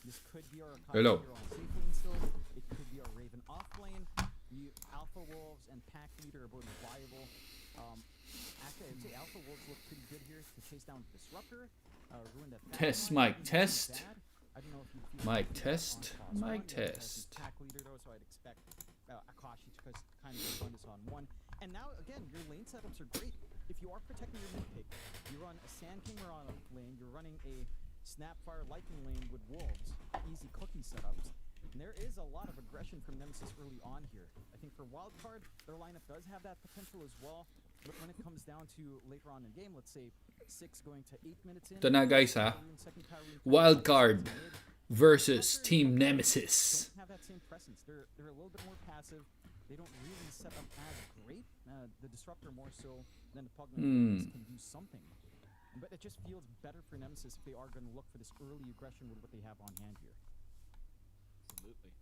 This could be our Hello. hero on safe lane still. It could be our Raven off lane. The Alpha Wolves and Pack Leader are both viable. Actually, I'd say Alpha Wolves look pretty good here to chase down Disruptor. Ruin that Test, line. mic test. I don't know if you Mic test. Mic test. Pack Leader though, so I'd expect Akashi to kind of run this on one. And now again, your lane setups are great. If you are protecting your mid pick, you run a Sand King Mirana lane, you're running a Snapfire Lightning lane with Wolves, easy cooking setups. And there is a lot of aggression from Nemesis early on here. I think for Wildcard, their lineup does have that potential as well. But when it comes down to later on in game, let's say 6 going to 8 minutes in. Ito na guys ha. Wildcard versus Team Nemesis. Don't have that same presence. They're a little bit more passive. They don't really set up as great. The Disruptor more so than the Pugman can do something. But it just feels better for Nemesis if they are going to look for this early aggression with what they have on hand here. Absolutely.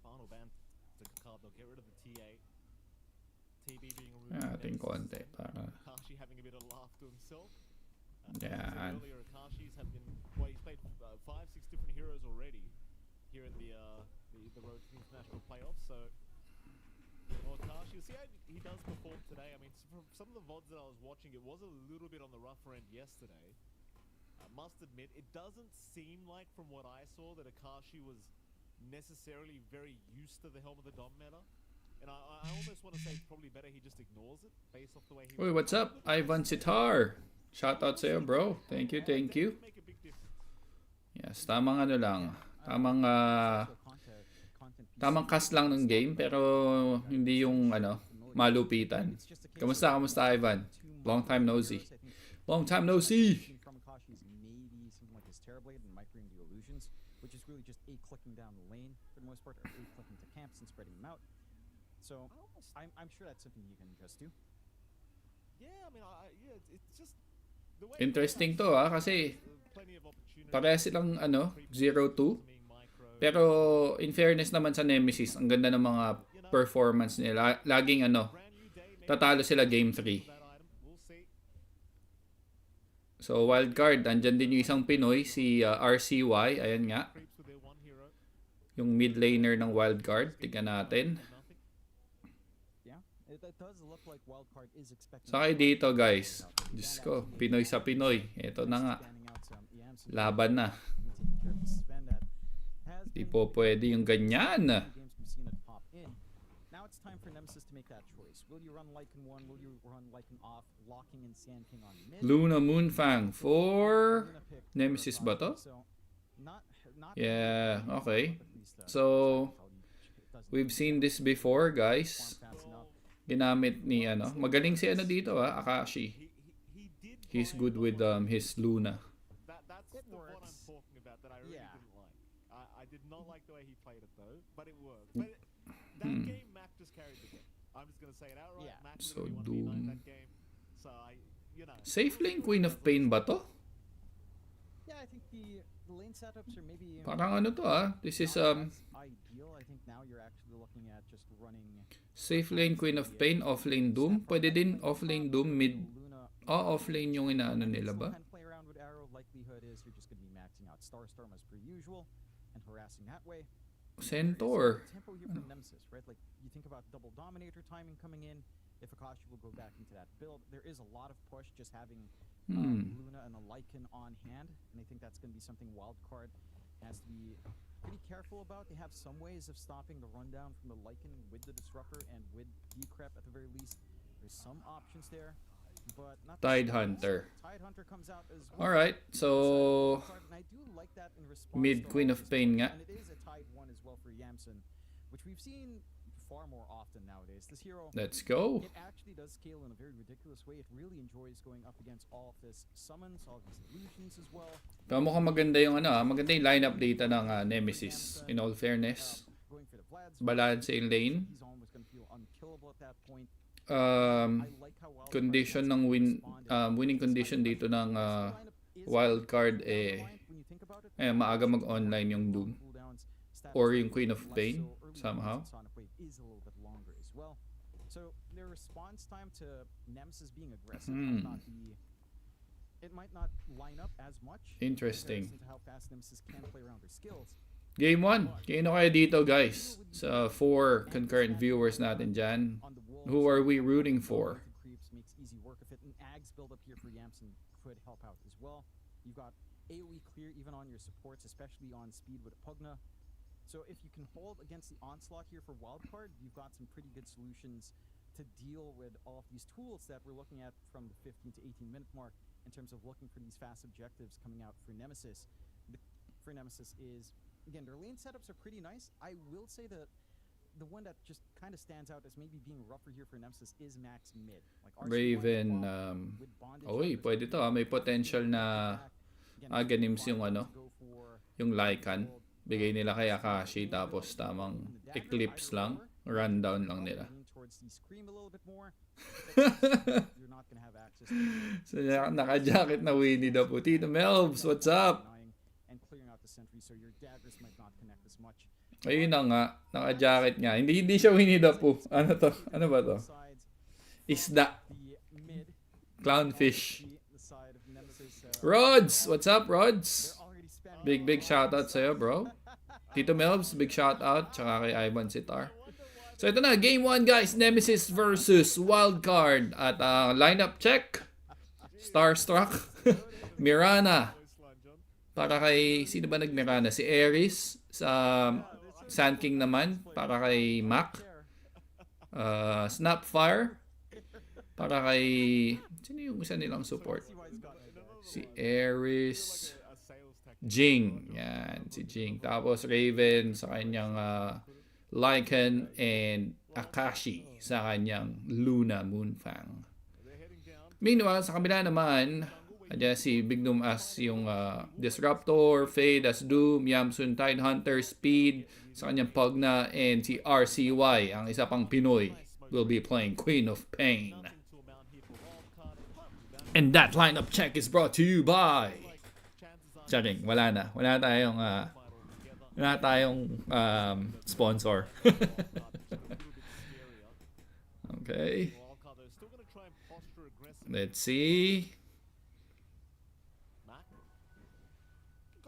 Final ban to Kakab. They'll get rid of the TA. TB being removed. Ating konti para. Akashi having a bit of laugh to himself. Yan. Earlier, Akashi's have been, well, he's played 5-6 different heroes already here in the road to the international playoffs. So, well, Akashi, see how he does perform today. I mean, from some of the VODs that I was watching, it was a little bit on the rougher end yesterday. I must admit, it doesn't seem like, from what I saw, that Akashi was necessarily very used to the Helm of the Dom meta. And I almost want to say it's probably better he just ignores it based off the way he. Uy, what's up? Ivan Sitar. Shout out sa'yo, bro. Thank you, thank you. Yes, tamang ano lang. Tamang cast lang ng game, pero hindi yung malupitan. Kamusta Ivan? Long time no see. Long time no see. From Akashi's maybe something like his Terrorblade and Microing the Illusions, which is really just clicking down the lane for the most part, or clicking to camps and spreading them out. So I'm sure that's something you can adjust to. Yeah, I mean, it's just the way. Interesting to kasi parehas silang 0-2. Pero in fairness naman sa Nemesis, ang ganda ng mga performance nila. Laging tatalo sila game 3. So Wildcard, andyan din yung isang Pinoy, si RCY, ayan nga. Yung mid laner ng Wildcard, tignan natin. Sakay dito guys. Diyos ko, Pinoy sa Pinoy. Ito na nga. Laban na. Di po pwede yung ganyan. Now it's time for Nemesis to make that choice. Will you run Lycan 1? Will you run Lycan off? Locking in Sand King on mid? Luna Moonfang for Nemesis ba to? Yeah, okay. So, we've seen this before guys. Ginamit ni magaling si dito Akashi. He's good with his Luna. That's the one I'm talking about that I really didn't like. I did not like the way he played it though, but it worked. But that game, Mac just carried the game. I'm just gonna say it outright. Yeah. Mac So really won that game. So Safe lane Queen of Pain ba to? Yeah, I think the lane setups are maybe Parang to This is ideal. I think now you're actually looking at just running safe lane Queen of Pain, off lane Doom. Pwede din off lane Doom, mid. Off lane yung inaano nila ba? Play around with Arrow. Likelihood is you're just going to be maxing out Starstorm as per usual and harassing that way. Centaur. Tempo here from Nemesis, right? Like you think about double Dominator timing coming in. If Akashi will go back into that build, there is a lot of push just having Luna and a Lycan on hand, and I think that's going to be something Wildcard has to be pretty careful about. They have some ways of stopping the rundown from the Lycan with the Disruptor and with Decrep at the very least. There's some options there, but not Tide Hunter. Tide Hunter comes out as well. Alright, so And I do like that in response mid to Queen all of these Pain points, nga. and it is a Tide 1 as well for Yamson, which we've seen far more often nowadays. This hero, Let's go. it actually does scale in a very ridiculous way. It really enjoys going up against all of this summons, all of these illusions as well. Pero mukhang maganda yung maganda yung lineup data ng Nemesis. In all fairness, Going for the Vlad's balance in lane. he's almost going to feel unkillable at that point. I Um, like how Wildcard condition has ng responded. winning condition dito ng Wildcard When you think about it, maaga mag-online yung Doom cooldowns, status or yung are Queen of less Pain so early somehow. on Sonic Wave is a little bit longer as well. So their response time to Nemesis being aggressive might not be it might not line up as much. Interesting. In comparison to how fast Nemesis can play around their skills. Game 1. Kino kayo dito, guys. Sa 4 concurrent viewers natin dyan. Who are we rooting for? Creeps makes easy work of it, and Ags build up here for Yamson could help out as well. You've got AoE clear even on your supports, especially on speed with Pugna. So if you can hold against the onslaught here for Wildcard, you've got some pretty good solutions to deal with all of these tools that we're looking at from the 15 to 18 minute mark in terms of looking for these fast objectives coming out for Nemesis. For Nemesis is, again, their lane setups are pretty nice. I will say that the one that just kind of stands out as maybe being rougher here for Nemesis is Max mid. Like Raven, oy, pwede to May potential na Ganims yung yung Lycan. Bigay nila kay Akashi tapos tamang Eclipse lang. Rundown lang nila. So naka-jacket na Winnie the Pooh. Tito Melvs, what's up? Ayun na nga, naka-jacket nga. Hindi siya Winnie the Pooh. Ano to? Ano ba to? Isda. Clownfish. Rods! What's up, Rods? Big shoutout sa'yo, bro. Tito Melvs, big shoutout. Tsaka kay Ivan Sitar. So ito na, Game 1 guys. Nemesis versus Wildcard. At lineup check. Starstruck. Mirana. Para kay, sino ba nag-Mirana? Si Ares. Sa Sand King naman. Para kay Mac. Snapfire. Para kay, sino yung isa nilang support? Si Ares. Jing. Yan, si Jing. Tapos Raven sa kanyang Lycan and Akashi sa kanyang Luna Moonfang. Meanwhile, sa kabila naman, andyan si Bignum as yung Disruptor, Fade as Doom, Yamsun Tidehunter, Speed sa kanyang Pugna, and si RCY, ang isa pang Pinoy, will be playing Queen of Pain. And that lineup check is brought to you by... Charing, wala na. Wala tayong sponsor. Okay. Let's see.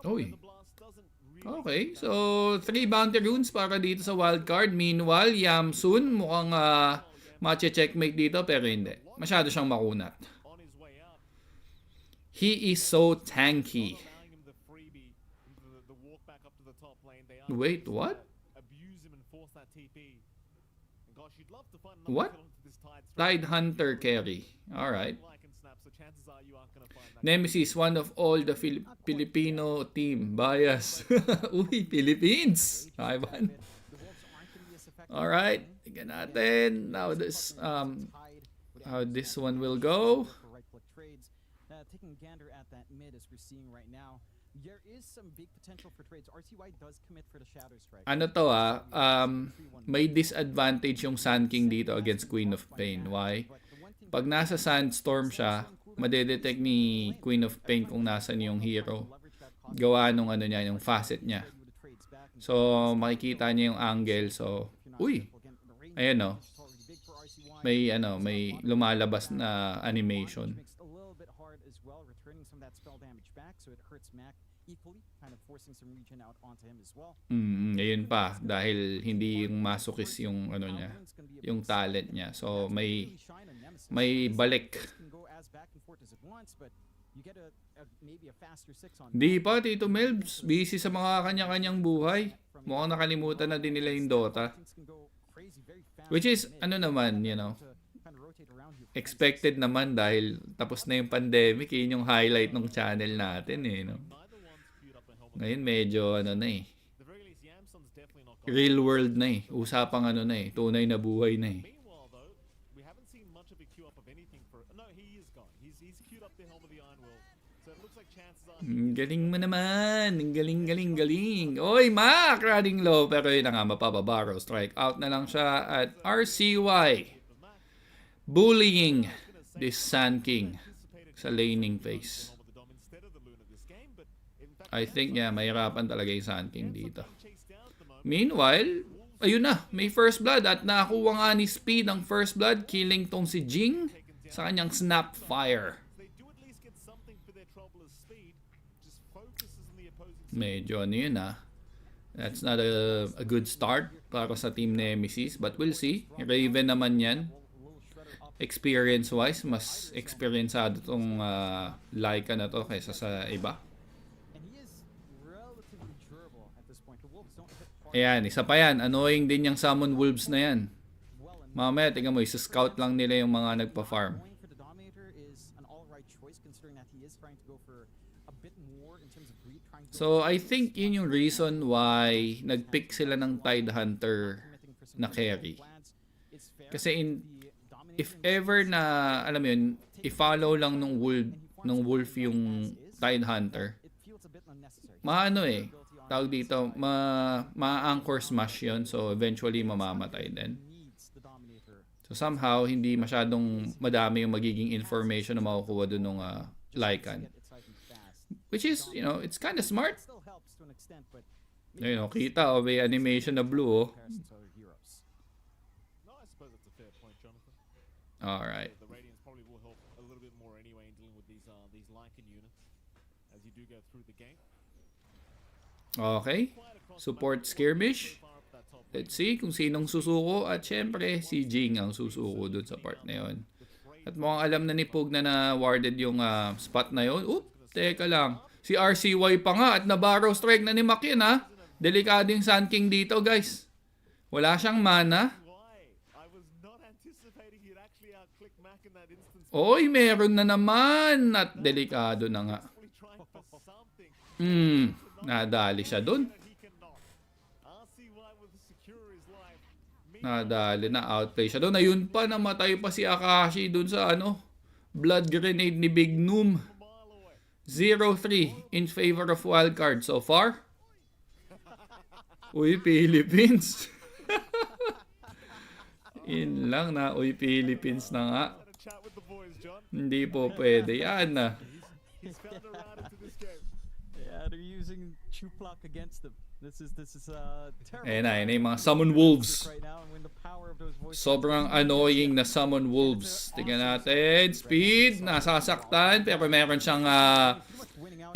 Oy. Okay, so 3 bounty runes para dito sa wildcard. Meanwhile, Yamsun mukhang mache-checkmate dito pero hindi. Masyado siyang makunat. He is so tanky. Wait, what? What? Tidehunter carry. Alright. Nemesis, one of all the Filipino team. Bias. Uy, Philippines. Ivan. Alright. Tingnan natin. Now this, how this one will go. Taking a gander at that mid as we're seeing right now. There is some big potential for trades. RCY does commit for the Shadow Strike. Ano to may disadvantage yung Sand King dito against Queen of Pain. Why? Pag nasa Sandstorm siya, madedetect ni Queen of Pain kung nasan yung hero. Gawa nung niya, yung facet niya. So, makikita niya yung angle. So, uy! Ayan may lumalabas na animation. Ayun pa dahil hindi yung masokis yung niya, yung talent niya. So may balik. Di pa, Tito Melbs, busy sa mga kanya-kanyang buhay. Mukhang nakalimutan na din nila yung Dota. Which is naman, expected naman dahil tapos na yung pandemic, yun yung highlight ng channel natin Ngayon medyo real world na usapang tunay na buhay na Galing mo naman. Galing. Oy, Mac! Running low. Pero yun na nga, mapababaro. Strike out na lang siya at RCY. Bullying this Sand King sa laning phase. I think mahirapan talaga yung Sand King dito. Meanwhile, ayun na, may first blood at nakakuha nga ni Speed ang first blood, killing tong si Jing sa kanyang Snapfire. Medyo ano yun That's not a good start para sa Team Nemesis. But we'll see. Raven naman yan. Experience-wise, mas experienceado tong Laika na to kaysa sa iba. Ayan, isa pa yan. Annoying din yung summon wolves na yan. Mamaya, tingnan mo, isa-scout lang nila yung mga nagpa-farm. So, I think yun yung reason why nag-pick sila ng Tide Hunter na carry. Kasi if ever na, alam mo yun, i-follow lang ng wolf yung Tide Hunter, maano tawag dito, ma-anchor smash yun. So, eventually, mamamatay din. So, somehow, hindi masyadong madami yung magiging information na makukuha dun ng Lycan. Which is, you know, it's kind of smart. You know, kita, may animation na blue, No, I suppose that's a fair point, Jonathan. Alright. The Radiance probably will help a little bit more anyway in dealing with these Lycan units as you do go through the game. Okay. Support skirmish. Let's see kung sinong susuko. At syempre, si Jing ang susuko dun sa part na yun. At mukhang alam na ni Pug na warded yung spot na yun. Oop, teka lang. Si RCY pa nga at na-barrow strike na ni Makin Delikado yung Sun King dito, guys. Wala siyang mana. Oy, meron na naman. At delikado na nga. Nadali siya dun. Nadali na, outplay siya doon. Ayun pa, namatay pa si Akashi doon sa blood grenade ni Big Noom. 0-3 in favor of Wildcard so far. Uy, Philippines. In lang na, uy, Philippines na nga. Hindi po pwede. Yan na. Yeah, they're using Chuplak against them. This is terrible. Ayan na yung mga summon wolves. Sobrang annoying na summon wolves. Tingnan natin. Speed, nasasaktan. Pero meron siyang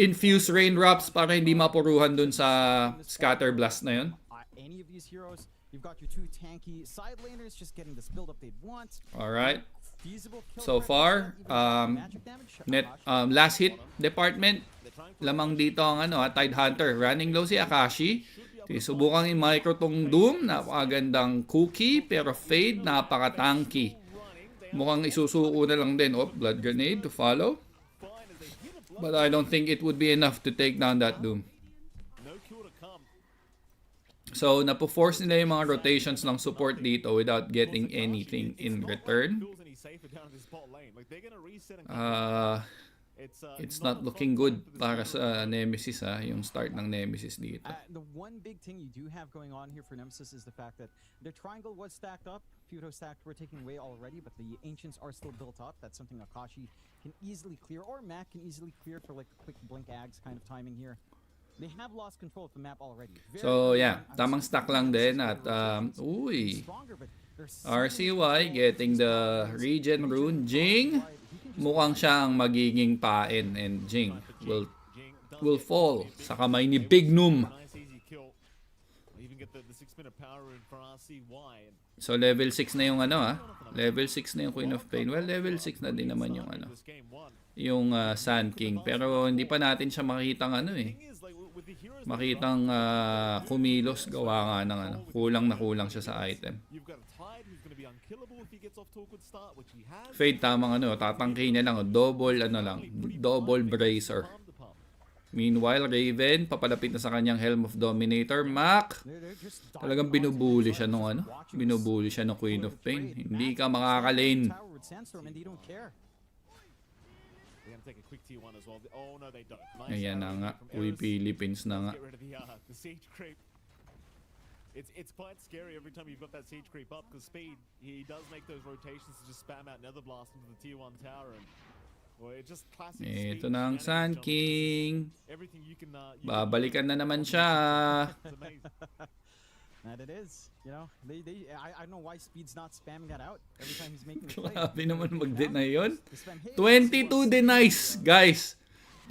infused raindrops para hindi mapuruhan dun sa scatter blast na yun. Any of these heroes, you've got your two tanky side laners just getting this build up they'd want. Alright. So far, last hit department, lamang dito ang Tide Hunter. Running low si Akashi. Subukan i-micro tong Doom. Napakagandang cookie, pero Fade, napaka-tanky. Mukhang isusuko na lang din. Oh, blood grenade to follow. But I don't think it would be enough to take down that Doom. So, napo-force nila yung mga rotations ng support dito without getting anything in return. It's not looking good para sa Nemesis yung start ng Nemesis dito. The one big thing you do have going on here for Nemesis is the fact that their triangle was stacked up, Futo stacked were taken away already, but the Ancients are still built up. That's something Akashi can easily clear, or Mac can easily clear for like a quick blink ags kind of timing here. They have lost control of the map already. So yeah, tamang stack lang din at uy, RCY getting the regen rune. Jing, mukhang siyang magiging pain, and Jing will fall sa kamay ni Big Noom. So level 6 na yung level 6 na yung Queen of Pain. Well, level 6 na din naman yung yung Sun King, pero hindi pa natin siya makitang makitang kumilos, gawa nga ng kulang na kulang siya sa item. Fade, tamang tatangkay niya lang, double bracer. Meanwhile, Raven papalapit na sa kanyang Helm of Dominator. Mac, talagang binubuli siya binubuli siya ng Queen of Pain. Hindi ka makakalane. Ayan na nga. Uy, Philippines na nga. It's quite scary every time you've got that siege creep up, because Speed, he does make those rotations to just spam out Nether Blast into the tier 1 tower, and well, it just classic Speed. Ito na ang Sun King. Babalikan na naman siya. And it is, you know, I don't know why Speed's not spamming that out every time he's making the play. Grabe naman mag-deny yun. 22 denies, guys.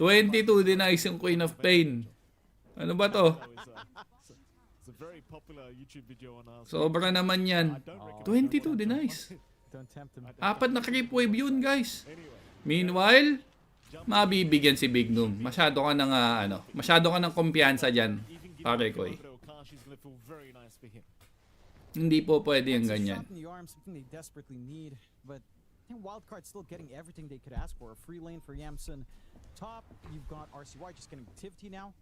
22 denies yung Queen of Pain. Ano ba to? It's a very popular YouTube video on Sobra naman yan. I don't recommend 22, di nice. Don't tempt him. Apat na creep wave yun, guys. Anyway, Meanwhile, mabibigyan si Big Noom. Masyado ka ng masyado ka ng kumpiyansa diyan, pare ko eh. Okashi's gonna feel very nice for him. Hindi po pwede yung It's a ganyan. shot in the arm, something they desperately need. But I think Wildcard's still getting everything they could ask for. A free lane for Yamsun. Top, you've got RCY just getting activity now.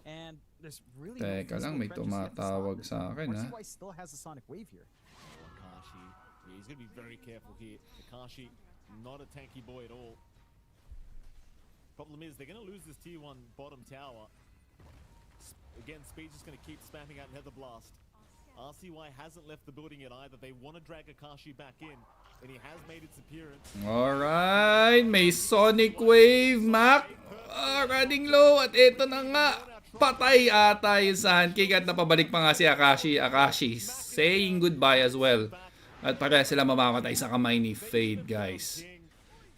And there's really no Teka lang, may physical threat just yet to tumatawag stop sa them. akin, ha? RCY still has a Sonic Wave here. Akashi, yeah, he's gonna be very careful here. Akashi, not a tanky boy at all. Problem is, they're gonna lose this tier 1 bottom tower. Again, Speed's just gonna keep spamming out Nether Blast. RCY hasn't left the building yet either. They want to drag Akashi back in, and he has made its appearance. Alright, may Sonic Wave, Mac. Running low, at ito na nga. Patay ata yung Sand King at napabalik pa nga si Akashi. Akashi saying goodbye as well. At para sila mamamatay sa kamay ni Fade, guys.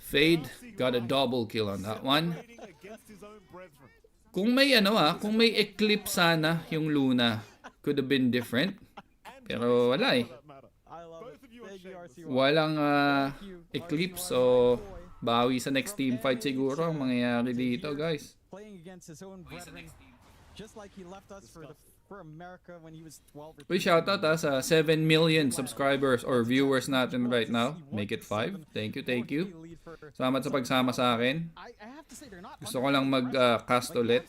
Fade got a double kill on that one. Kung may kung may Eclipse sana yung Luna, could have been different. Pero wala eh. I love it. Thank you, RCY. Walang Eclipse, so bawi sa next team fight siguro ang mangyayari dito, guys. Playing against his own brethren, just like he left us for America when he was 12 or Uy, 13. shoutout sa 7 million subscribers or viewers natin right now. Make it 5. Thank you. Salamat sa pagsama sa akin. I have to say they're not Gusto ko lang mag-cast ulit.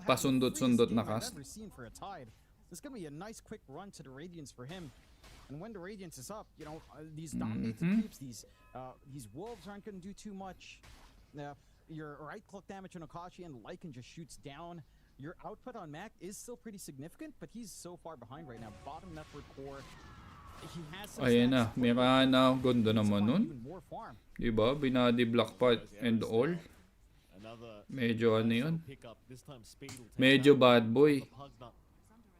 Pasundot-sundot na cast. This is gonna be a nice quick run to the Radiance for him. And when the Radiance is up, you know, these dominated creeps, these wolves aren't gonna do too much. Your right click damage on Akashi and Lycan just shoots down. Your output on Mac is still pretty significant, but he's so far behind right now. Bottom network core. He has some Ayan na, stats, Mirana. Ganda naman nun. even more farm. Diba? Binadi block pot and all. Another Medyo yun. pickup. This time Speed will take Medyo down bad boy. the Pugna.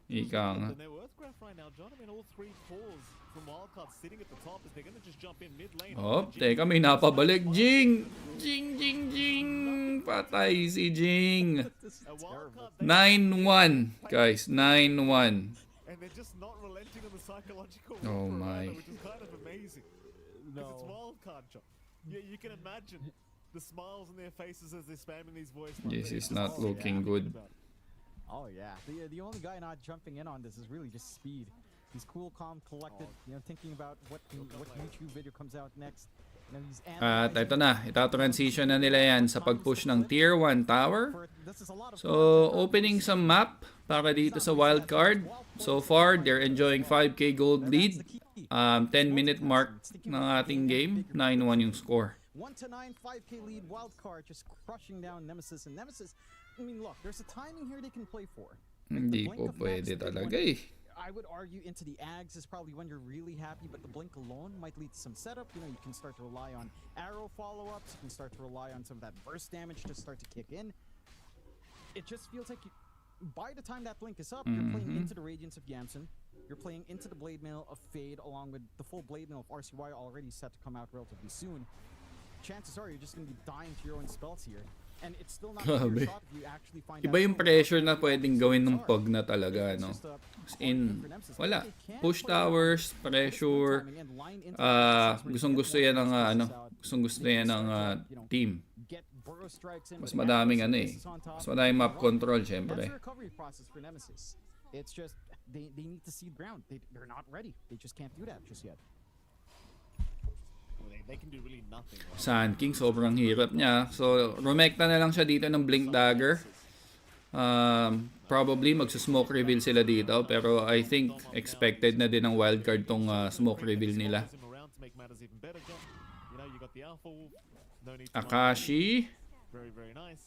Ika nga. And their Earthcraft right now, John. I mean, all 3 cores from Wildcard sitting at the top as they're gonna just jump in mid lane. Oh, teka, may napabalik. Jing! Jing! Patay si Jing. A Wildcard, 9-1. Guys, 9-1. and they're just not relenting on the psychological Oh warfare my. either, which is kind of amazing. Because it's Wildcard, John. Yeah, you can imagine the smiles on their faces as they're spamming these voice This is lines. not looking good. Oh yeah, the only guy not jumping in on this is really just Speed. He's cool, calm, collected. You know, thinking about what YouTube video comes out next. You know, he's At analyzing ito na, ita-transition na nila yan sa pag-push ng Tier 1 tower. for- this is a lot of So, content. opening some map para dito sa Wildcard. So far, they're enjoying 5k gold lead. 10-minute mark ng ating game. 9-1 yung score. 1-9, 5k lead, Wildcard just crushing down Nemesis. And Nemesis, I mean, look, there's a timing here they can play for. Hindi po pwede talaga eh. I would argue into the Ags is probably when you're really happy, but the Blink alone might lead to some setup. You know, you can start to rely on arrow follow-ups. You can start to rely on some of that burst damage to start to kick in. It just feels like by the time that Blink is up, you're playing into the Radiance of Yamsun. You're playing into the Blade Mail of Fade, along with the full Blade Mail of RCY already set to come out relatively soon. Chances are you're just going to be dying to your own spells here. And it's still not a Grabe. clear shot if you actually find Iba out yung who the pressure fuck na the pwedeng Radiance gawin ng are. Pog na talaga, It's no? just a As hard in, game for Nemesis. wala. They can Push play towers, around. pressure. Timing and line into the Nexus where you Gustong-gusto get yan more ng spaces out. gustong-gusto They yan can ng start to, you know, team. get burrow strikes in Mas with madaming Nemesis on top. Mas madaming map Run. control, That's syempre. the recovery process for Nemesis. It's just they need to seed ground. They're not ready. They just can't do that just yet. Well, they can do really nothing. Right? Sand King, sobrang hirap niya. So, rumekta na lang siya dito ng Blink Dagger. Probably magsa-smoke reveal sila dito. Pero I think expected na din ng wildcard tong smoke reveal nila. Akashi. Very, very nice.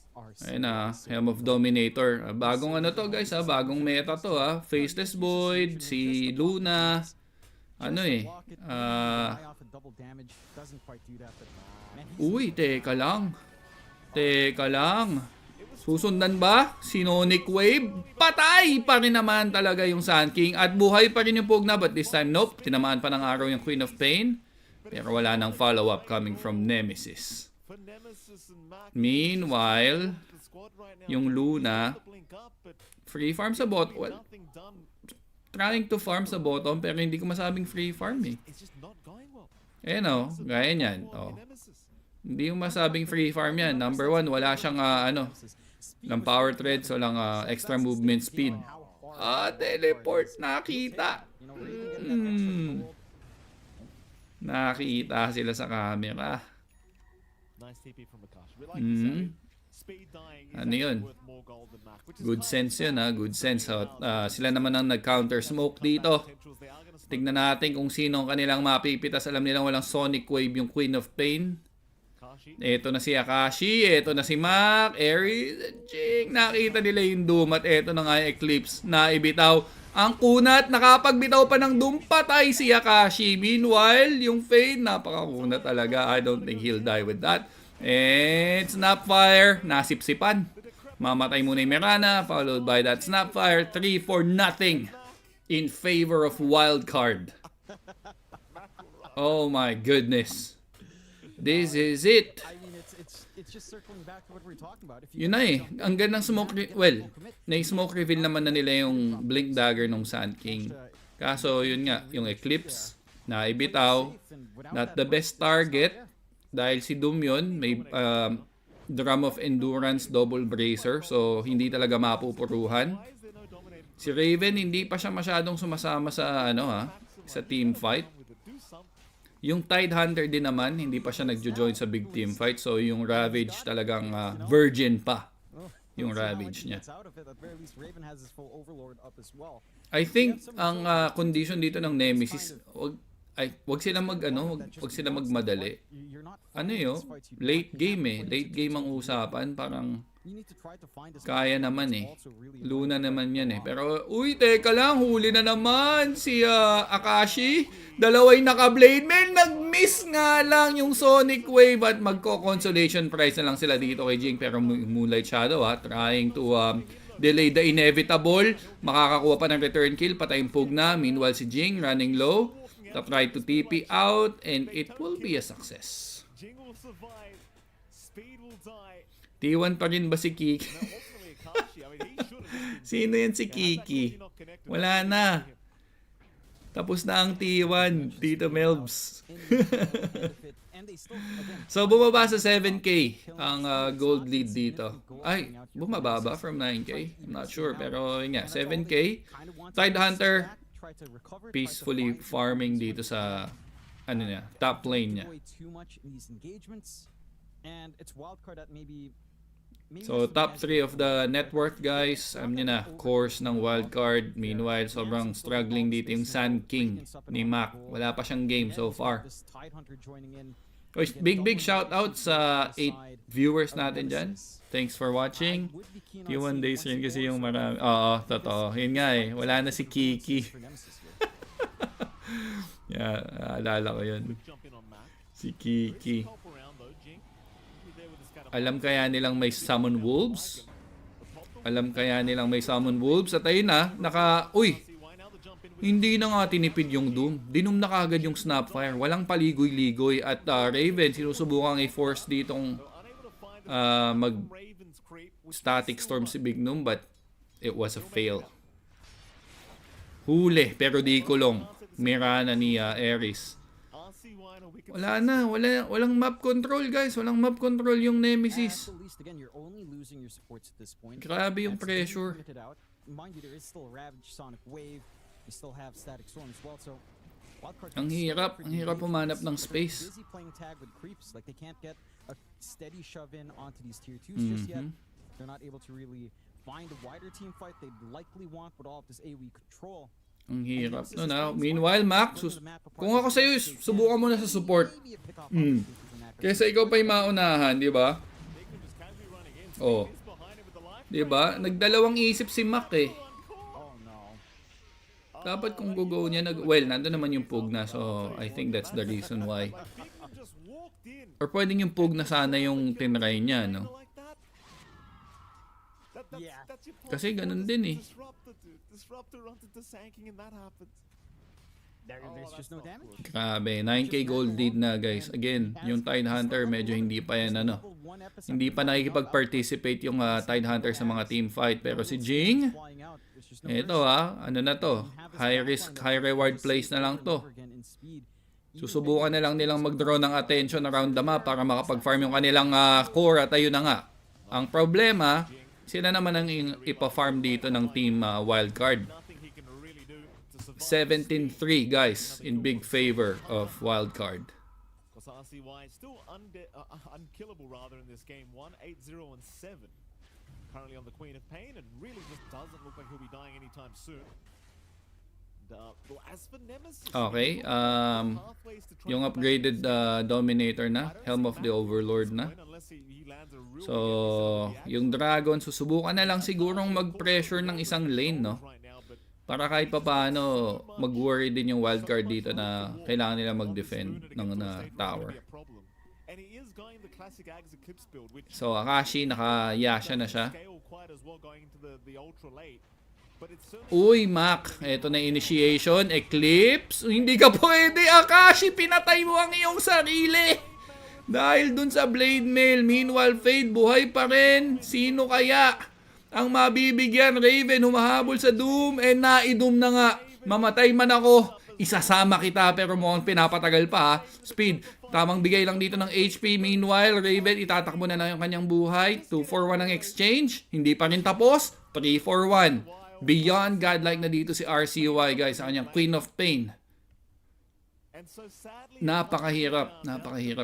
Ayun na, Helm of Dominator. Bagong ano to guys ha, bagong meta to ha. Faceless Void, si Luna. Ano eh. Uy, teka lang. Susundan ba? Sonic Wave? Patay pa rin naman talaga yung Sand King. At buhay pa rin yung Pugna, but this time nope. Tinamaan pa ng araw yung Queen of Pain. Pero wala nang follow-up coming from Nemesis. Meanwhile, yung Luna. Free farm sa bot. Well, trying to farm sa bottom pero hindi ko masabing free farm eh. Eh no, gaya niyan. Oh. Hindi mo masabing free farm yan. Number 1, wala siyang lang power threads, walang extra movement speed. Teleport, nakita. Nakita sila sa camera. Ano yun? Good sense yun good sense. Sila naman ang nag-counter smoke dito. Tignan natin kung sino ang kanilang mapipitas. Alam nilang walang Sonic Wave yung Queen of Pain. Ito na si Akashi, ito na si Mac, Aries, Jing. Nakita nila yung Doom at ito na nga yung Eclipse na ibitaw. Ang kunat, nakapagbitaw pa ng Doom, patay si Akashi. Meanwhile, yung Fade, napakakunat talaga. I don't think he'll die with that. And Snapfire, nasipsipan. Mamatay muna yung Mirana, followed by that Snapfire. 3-4-0 in favor of Wildcard. Oh my goodness. This is it. I mean, it's just circling back to what we're talking about. Yun na eh. Ang gandang smoke na-smoke reveal naman na nila yung Blink Dagger ng Sand King. Kaso yun nga, yung Eclipse na ibitaw, not the best target dahil si Doom yun, may Drum of Endurance double bracer, so hindi talaga mapupuruhan. Si Raven hindi pa siya masyadong sumasama sa sa team fight. Yung Tide Hunter din naman, hindi pa siya nagjo-join sa big team fight. So yung Ravage talagang virgin pa. Yung Ravage niya. I think ang condition dito ng Nemesis, wag sila wag sila magmadali. Ano yun? Late game eh. Late game ang usapan, parang kaya naman eh. Luna naman yan eh. Pero, teka lang, huli na naman si Akashi. Dalaway naka-blade man. Nag-miss nga lang yung Sonic Wave at magko-consolation prize na lang sila dito kay Jing. Pero Moonlight Shadow trying to delay the inevitable. Makakakuha pa ng return kill. Patay yung Pugna. Meanwhile si Jing running low. Try to TP out and it will be a success. T1 pa rin ba si Kiki? Sino yan si Kiki? Wala na. Tapos na ang T1, Tito Melbs. So bumaba sa 7K ang gold lead dito. Ay, bumaba ba from 9K? I'm not sure, pero yun nga, 7K. Tide Hunter peacefully farming dito sa top lane niya. So top 3 of the net worth guys, course ng Wildcard. Meanwhile, sobrang struggling dito yung Sand King ni Mac. Wala pa siyang game so far. Big shout out sa 8 viewers natin dyan. Thanks for watching. T1 days rin kasi yung marami. Oo, totoo. Yun nga eh. Wala na si Kiki. Yeah, alala ko yun. Si Kiki. Alam kaya nilang may summon wolves? Alam kaya nilang may summon wolves? At ayun na, hindi na nga tinipid yung Doom. Dinom na kagad yung Snapfire. Walang paligoy-ligoy. At Raven, sinusubukang i-force ditong mag-static storm si Big Noom, but it was a fail. Huli, pero di kulong. Mirana ni Aries. Wala na, walang map control guys, walang map control yung Nemesis. Grabe yung pressure. Ang hirap pumanap ng space. They're not able to really find a wider team fight they'd likely want with all of this AoE control. Ang hirap Meanwhile, Mac, kung ako sa'yo, subukan mo na sa support. Kaysa ikaw pa yung maunahan, di ba? Oh. Di ba? Nagdalawang isip si Mac eh. Dapat kung go niya, nandun naman yung Pugna, so I think that's the reason why. Or pwedeng yung Pugna sana yung tinry niya, no? Kasi ganun din eh. There's just no damage. Grabe, 9k gold lead na guys. Again, yung Tide Hunter medyo hindi pa yan ano. Hindi pa nakikipag-participate yung Tide Hunter sa mga team fight. Pero si Jing, ito ano na to. High risk, high reward plays na lang to. Susubukan na lang nilang mag-draw ng attention around the map para makapag-farm yung kanilang core at ayun na nga. Ang problema, sila naman ang ipa-farm dito ng team Wildcard. 17-3 guys in big favor of Wildcard. RCY still unkillable rather in this game. 1-8-0-7 currently on the Queen of Pain, and really just doesn't look like he'll be dying anytime soon. As for Nemesis, okay, yung upgraded Dominator na, Helm of the Overlord na. So, yung Dragon, susubukan na lang sigurong mag-pressure ng isang lane, no? Para kahit pa paano, mag-worry din yung Wildcard dito na kailangan nila mag-defend ng tower. So, Akashi, naka-Yasha na siya. Uy, Mac, eto na initiation, Eclipse. Hindi ka pwede, Akashi, pinatay mo ang iyong sarili. Dahil dun sa Blade Mail, meanwhile, Fade, buhay pa rin. Sino kaya ang mabibigyan? Raven, humahabol sa Doom, and naidum na nga. Mamatay man ako, isasama kita, pero mukhang pinapatagal pa ha. Speed, tamang bigay lang dito ng HP. Meanwhile, Raven, itatakbo na lang yung kanyang buhay. 2-4-1 ang exchange, hindi pa rin tapos. 3-4-1. Beyond godlike na dito si RCY guys, sa kanyang Queen of Pain. Napakahirap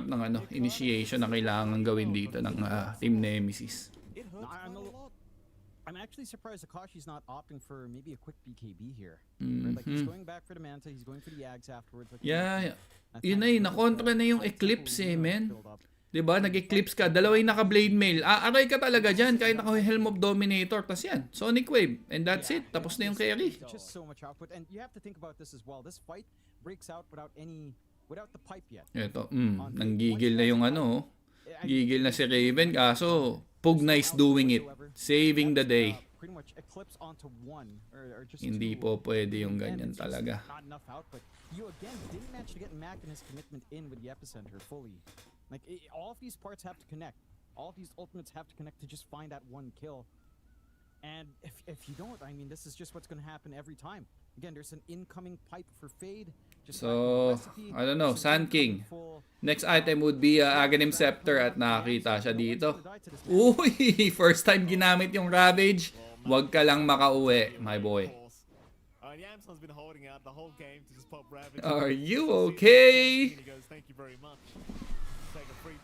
ng initiation na kailangan gawin dito ng Team Nemesis. I'm actually surprised Akashi's not opting for maybe a quick BKB here. Right? Like he's going back for the Manta, he's going for the Ags afterwards. Like, yeah. Yun ay, nakontra na yung Eclipse men. Diba? Nag-Eclipse ka, dalawa yung naka-Blade Mail. Aray ka talaga dyan, kahit naka-Helm of Dominator. Tas yan, Sonic Wave. And that's it. Tapos na yung carry. Just so much output. And you have to think about this as well. This fight breaks out without the pipe yet. Ito, nanggigil na yung gigil na si Raven. Kaso, Pugna is doing it. Saving the day. Hindi po pwede yung ganyan talaga. You again didn't manage to get Mac and his commitment in with the epicenter fully. Like all of these parts have to connect. All of these ultimates have to connect to just find that one kill. And if you don't, I mean, this is just what's going to happen every time. Again, there's an incoming pipe for Fade. So, I don't know, Sand King. Next item would be Aghanim Scepter at nakakita siya dito. Uy! First time ginamit yung Ravage. Huwag ka lang makauwi, my boy. Are you okay?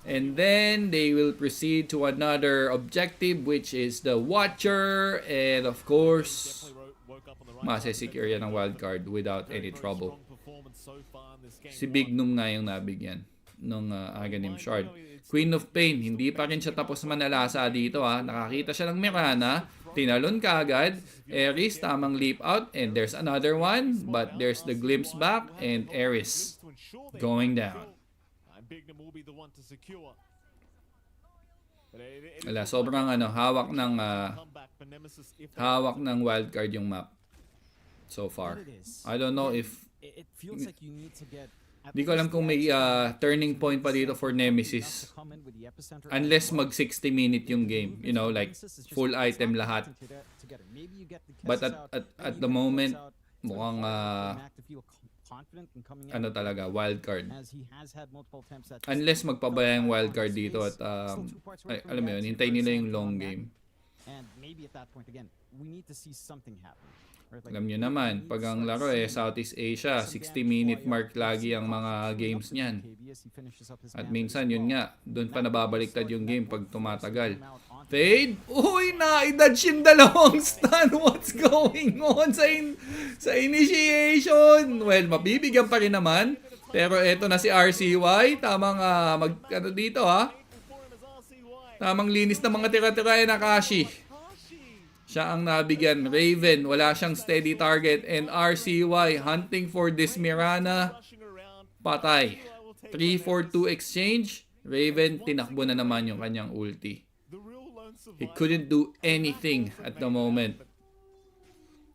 And then they will proceed to another objective, which is the Watcher. And of course, masesecure yan ng Wildcard without any trouble. Si Bignum nga yung nabigyan ng Aghanim Shard. Queen of Pain, hindi pa rin siya tapos manalasa dito ha. Nakakita siya ng Mirana, tinalon ka agad. Ares, tamang leap out, and there's another one, but there's the glimpse back, and Ares going down. Wala, sobrang hawak ng Wildcard yung map so far. I don't know if di ko alam kung may turning point pa dito for Nemesis. Unless mag 60 minute yung game. You know, like full item lahat. But at the moment, mukhang talaga, Wildcard. Unless magpabaya yung Wildcard dito at alam mo yun, hintay nila yung long game. Alam nyo naman, pag ang laro Southeast Asia, 60-minute mark lagi ang mga games niyan. At minsan, yun nga, doon pa nababaliktad yung game pag tumatagal. Fade? Uy, na-dodge yung dalawang stun. What's going on sa initiation? Well, mabibigyan pa rin naman. Pero eto na si RCY. Tamang, dito ha. Tamang linis ng mga tira-tira na Akashi. Siya ang nabigyan. Raven, wala siyang steady target. And RCY, hunting for this Mirana. Patay. 3-4-2 exchange. Raven, tinakbo na naman yung kanyang ulti. He couldn't do anything at the moment.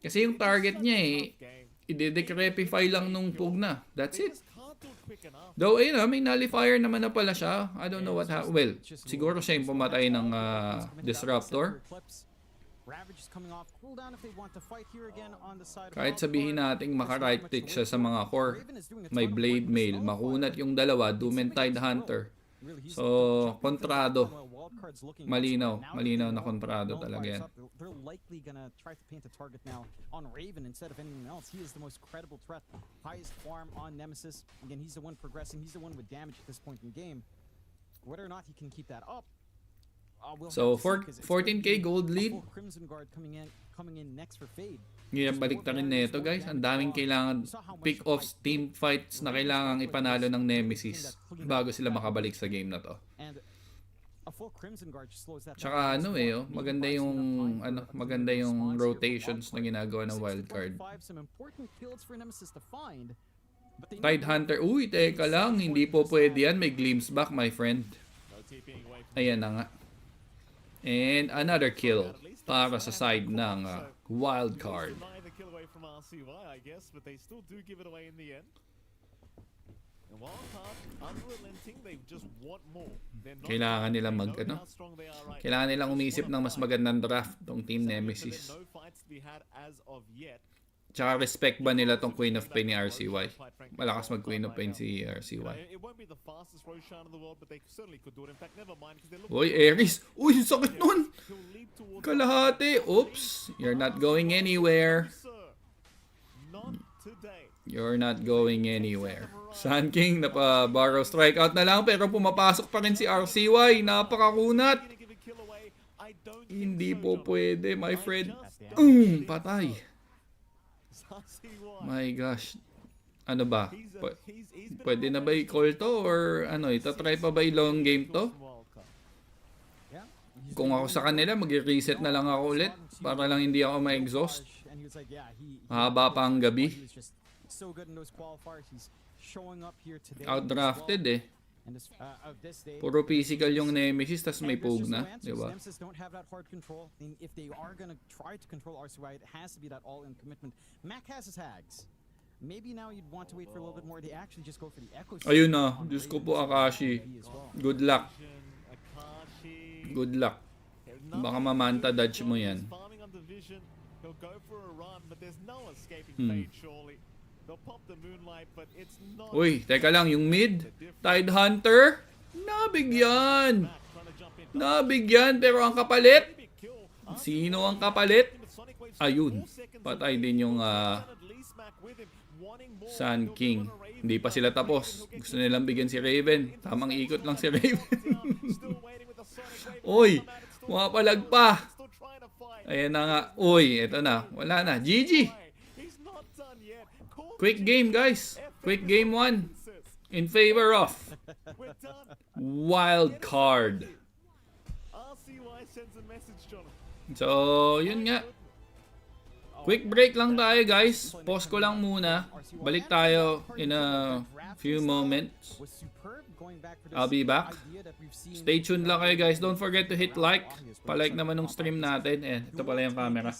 Kasi yung target niya i-decrepify lang nung Pugna. That's They it. just can't do it quick enough. Though, ayun may nullifier naman na pala siya. I don't know what well, siguro siya yung pumatay ng Disruptor. Ravage is coming off cooldown if they want to fight here again on the side of Kahit Wildcard. sabihin nating maka-right There's not much click to siya wait sa for. mga core. Raven is doing a May ton of Blade work with Mail. Nullifier. Makunat yung dalawa. Doom and He's Tide making Hunter. Really, he's So, jumping for the kontrado. while Wildcard's looking Malinaw. elsewhere. Now Malinaw that na they know kontrado Nullifier's talaga yan. up, they're likely gonna try to paint a target now on Raven instead of anyone else. He is the most credible threat. Highest farm on Nemesis. Again, he's the one progressing. He's the one with damage at this point in the game. Whether or not he can keep that up, we'll So, have to see, 'cause it's gonna 14k be gold a lead. full Crimson Guard coming in next for Fade. Ngayon, balik na rin neto guys. Ang daming kailangan pick-offs, team fights na kailangang ipanalo ng Nemesis bago sila makabalik sa game na to. And a full Crimson Guard just slows that Tsaka down. maganda yung maganda yung rotations na ginagawa ng Wildcard. Some important kills for Nemesis to find. But they Tide Hunter, uy, teka lang, hindi po pwede yan. May glimpse back, my friend. No TPing away from Ayan na nga. And another kill para sa side ng Wildcard. deny the kill away from RCY, I guess, but they still do give it away in the end. And Wildcard, unrelenting, they just want more. They're not Kailangan done. nilang They know how strong they are right Kailangan now. nilang They just umisip wanna ng mas fight. magandang draft tong Team Sadly, but Nemesis. there's no fights to be had as of yet. Tsaka respect ba nila tong Queen of Pain ni RCY? Malakas mag Queen of Pain si You know, RCY. it won't be the fastest Roshan in the world, but they certainly could do it. In fact, never mind, because they're Uy, looking Ares! Uy, ang sakit nun! he'll leap towards Kalahati! Oops! You're not going anywhere. Sir, not today. You're not going anywhere. Sun King, napa-borrow strikeout na lang pero pumapasok pa rin si RCY. Napakakunat! Gonna give a kill away. I don't think Hindi so, po John. pwede, my I friend. just don't think Patay. so. RCY. My gosh. Ano ba? He's been Pwede na ba i-call to or itatry pa ba i-long game to? Yeah. Kung ako sa kanila, mag-reset na lang ako ulit para lang hindi ako ma-exhaust. And he was like, yeah, Mahaba pa ang gabi. He was just so good in those qualifiers. He's showing up here today. Outdrafted eh. And this, of this day, Puro physical yung Nemesis, tas may and there's poke just no na. answers. Diba? Nemesis don't have that hard control. And if they are gonna try to control RCY, it has to be that all-in commitment. Mac has his hags. Maybe now you'd want to wait for a little bit more. They actually just go for the echo. Ayun na. on Diyos ko Raven po, as Akashi. well. Good luck. Akashi. Good luck. Baka mamanta dodge mo yan. Farming on the vision. He'll go for a run, but there's no escaping Fade, surely. They'll pop the moonlight, but it's not. Uy, teka lang, yung mid. Tide Hunter. Nabigyan. Nabigyan, pero ang kapalit. Sino ang kapalit? Ayun. Patay din yung Sun King. Hindi pa sila tapos. Gusto nilang bigyan si Raven. Tamang ikot lang si Raven. Uy, pumapalag pa. Ayan na nga. Uy, eto na. Wala na. GG. Quick game, guys. Quick game 1. In favor of Wildcard. So, yun nga. Quick break lang tayo, guys. Pause ko lang muna. Balik tayo in a few moments. I'll be back. Stay tuned lang kayo, guys. Don't forget to hit like. Pa-like naman ng stream natin. Ito pala yung camera.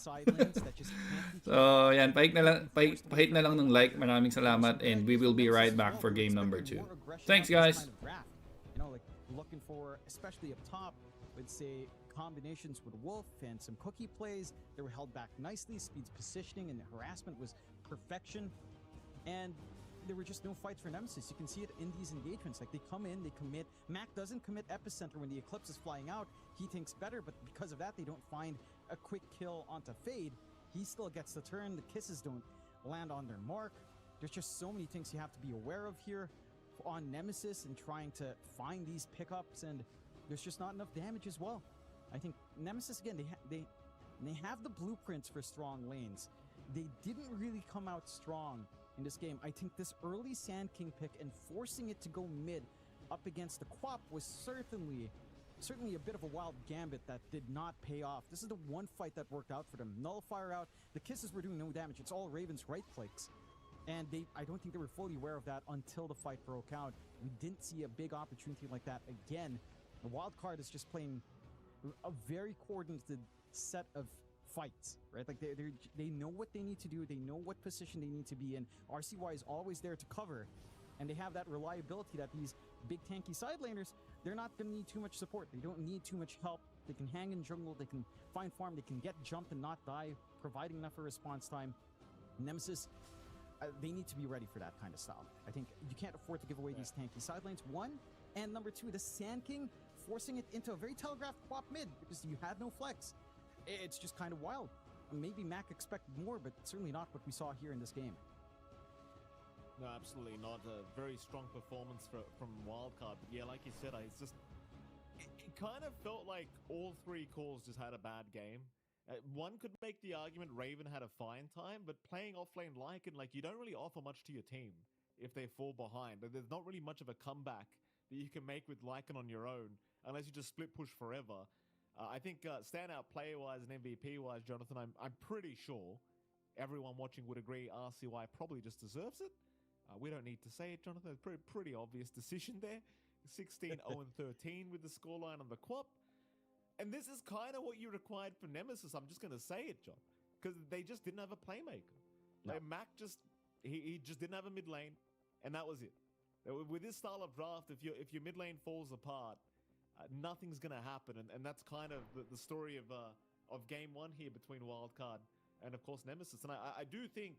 So, yan. Pa-hit na lang ng like. Maraming salamat. And we will be right back for game number 2. Thanks, guys. You know, like looking for, especially up top, with say combinations with Wolf and some cookie plays. They were held back nicely. Speed's positioning and harassment was perfection. And there were just no fights for Nemesis. You can see it in these engagements. Like they come in, they commit. Mac doesn't commit Epicenter when the Eclipse is flying out. He thinks better, but because of that, they don't find a quick kill onto Fade. He still gets the turn. The kisses don't land on their mark. There's just so many things you have to be aware of here on Nemesis and trying to find these pickups, and there's just not enough damage as well. I think Nemesis, again, they have the blueprints for strong lanes. They didn't really come out strong in this game. I think this early Sand King pick and forcing it to go mid up against the Quap was certainly a bit of a wild gambit that did not pay off. This is the one fight that worked out for them. Nullifier out. The kisses were doing no damage. It's all Raven's right clicks. And I don't think they were fully aware of that until the fight broke out. We didn't see a big opportunity like that again. The Wildcard is just playing a very coordinated set of fight, right? Like they know what they need to do. They know what position they need to be in. RCY is always there to cover, and they have that reliability that these big tanky side laners, they're not going to need too much support. They don't need too much help. They can hang in jungle. They can find farm. They can get jumped and not die, providing enough of response time. Nemesis, they need to be ready for that kind of style. I think you can't afford to give away these tanky side lanes, one. And number two, the Sand King forcing it into a very telegraphed pop mid because you had no flex. It's just kind of wild. Maybe Mac expected more, but certainly not what we saw here in this game. No, absolutely not. A very strong performance from Wildcard. But yeah, like you said, it's just... It kind of felt like all three calls just had a bad game. One could make the argument Raven had a fine time, but playing offlane Lycan, like, you don't really offer much to your team if they fall behind. There's not really much of a comeback that you can make with Lycan on your own, unless you just split push forever. I think standout player-wise and MVP-wise, Jonathan, I'm pretty sure everyone watching would agree RCY probably just deserves it. We don't need to say it, Jonathan. Pretty obvious decision there. 16-0-13 with the scoreline on the Quap. And this is kind of what you required for Nemesis. I'm just going to say it, John, because they just didn't have a playmaker. No. Like Mac he just didn't have a mid lane, and that was it. With this style of draft, if your mid lane falls apart, nothing's going to happen. And that's kind of the story of game one here between Wildcard and, of course, Nemesis. And I do think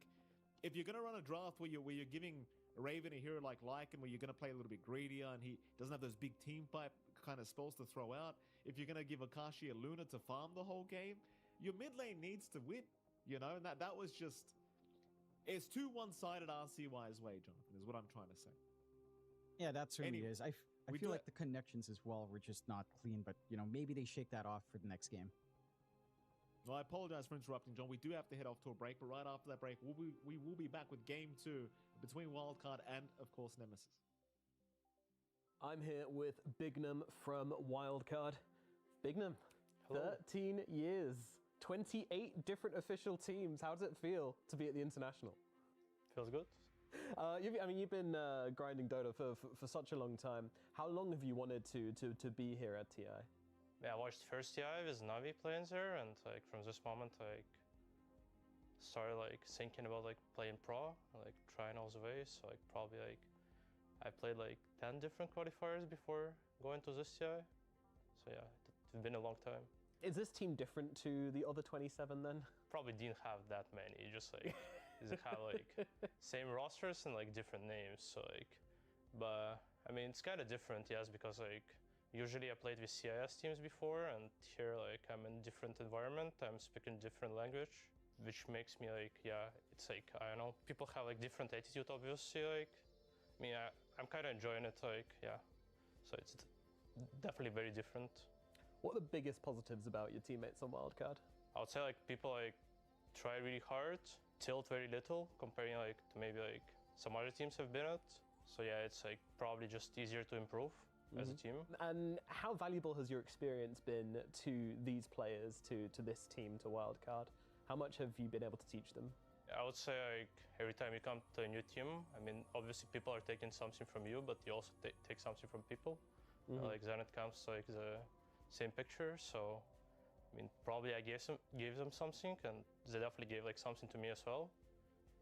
if you're going to run a draft where you're giving Raven a hero like Lycan, where you're going to play a little bit greedier and he doesn't have those big team fight kind of spells to throw out, if you're going to give Akashi a Luna to farm the whole game, your mid lane needs to win, you know? And that was just... It's too one-sided RCY's way, Jonathan, is what I'm trying to say. Yeah, that certainly Anyway, is. I feel like the connections as well were just not clean, but, you know, maybe they shake that off for the next game. Well, I apologize for interrupting, John. We do have to head off to a break, but right after that break, we will be back with game 2 between Wildcard and, of course, Nemesis. I'm here with Bignum from Wildcard. Bignum, 13 years, 28 different official teams. How does it feel to be at the International? Feels good. You've been grinding Dota for such a long time. How long have you wanted to be here at TI? Yeah, I watched first TI with Navi playing there, and like from this moment, like started like thinking about like playing pro, like trying all the ways. So like probably like I played like 10 different qualifiers before going to this TI. So yeah, it's been a long time. Is this team different to the other 27 then? Probably didn't have that many, just like they have like same rosters and like different names. So like, but I mean it's kind of different, yes, because like usually I played with CIS teams before, and here like I'm in a different environment. I'm speaking different language, which makes me like, yeah, it's like, I don't know, people have like different attitude, obviously. Like, I mean, I'm kind of enjoying it, like, yeah. So it's definitely very different. What are the biggest positives about your teammates on Wildcard? I would say like people like try really hard, tilt very little, comparing like to maybe like some other teams have been at. So yeah, it's like probably just easier to improve as a team. And how valuable has your experience been to these players, to this team, to Wildcard? How much have you been able to teach them? I would say like every time you come to a new team, I mean, obviously people are taking something from you, but you also take something from people. Like then it comes to like the same picture. So, I mean, probably I gave them something, and they definitely gave like something to me as well.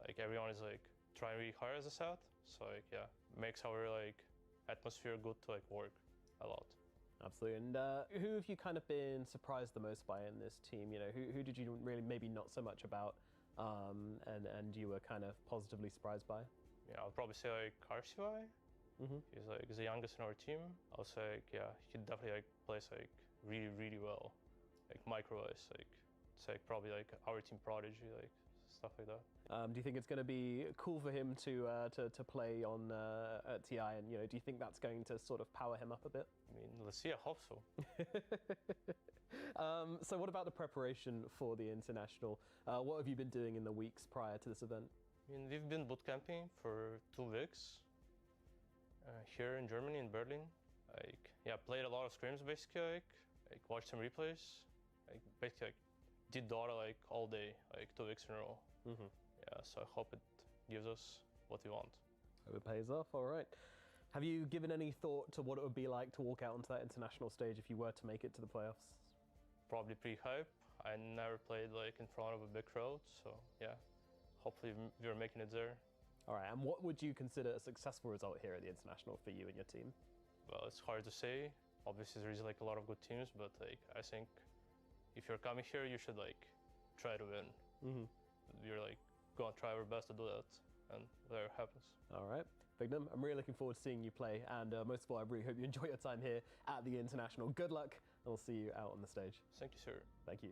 Like everyone is like trying really hard as a set. So like, yeah, makes our like atmosphere good to like work a lot. Absolutely. And who have you kind of been surprised the most by in this team? You know, who did you really maybe not so much about, and you were kind of positively surprised by? Yeah, I would probably say like RCY. He's like the youngest in our team. I would say like, yeah, he definitely like plays like really well, like micro-wise. Like it's like probably like our team prodigy, like stuff like that. Do you think it's going to be cool for him to play on at TI, and you know, do you think that's going to sort of power him up a bit? I mean, let's see. I hope so. So what about the preparation for the International? What have you been doing in the weeks prior to this event? I mean, we've been bootcamping for 2 weeks here in Germany, in Berlin. Like, yeah, played a lot of scrims basically. Like watched some replays. Like basically, like, did Dota like all day, like 2 weeks in a row. Yeah, so I hope it gives us what we want. Hope it pays off. All right. Have you given any thought to what it would be like to walk out onto that international stage if you were to make it to the playoffs? Probably pretty hype. I never played like in front of a big crowd, so yeah, hopefully we're making it there. All right, and what would you consider a successful result here at the International for you and your team? Well, it's hard to say. Obviously, there is like a lot of good teams, but like I think if you're coming here, you should like try to win. Mm-hmm. We're like gonna try our best to do that, and whatever happens. All right. Bignum, I'm really looking forward to seeing you play, and most of all, I really hope you enjoy your time here at the International. Good luck, and we'll see you out on the stage. Thank you, sir. Thank you.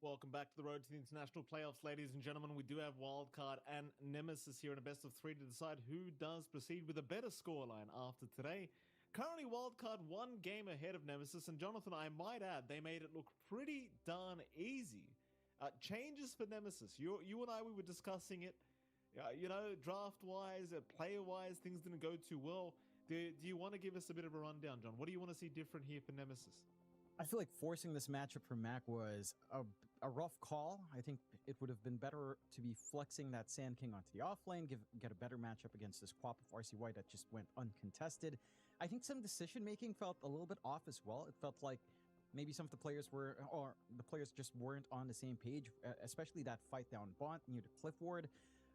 Welcome back to the road to the international playoffs, ladies and gentlemen. We do have Wildcard and Nemesis here in a best of 3 to decide who does proceed with a better scoreline after today. Currently, Wildcard 1 game ahead of Nemesis, and Jonathan, I might add, they made it look pretty darn easy. Changes for Nemesis. You and I, we were discussing it. Draft-wise, player-wise, things didn't go too well. Do you want to give us a bit of a rundown, John? What do you want to see different here for Nemesis? I feel like forcing this matchup for Mac was a rough call. I think it would have been better to be flexing that Sand King onto the offlane, get a better matchup against this Quap of RCY that just went uncontested. I think some decision making felt a little bit off as well. It felt like maybe some of the players just weren't on the same page, especially that fight down Bont near the cliff ward.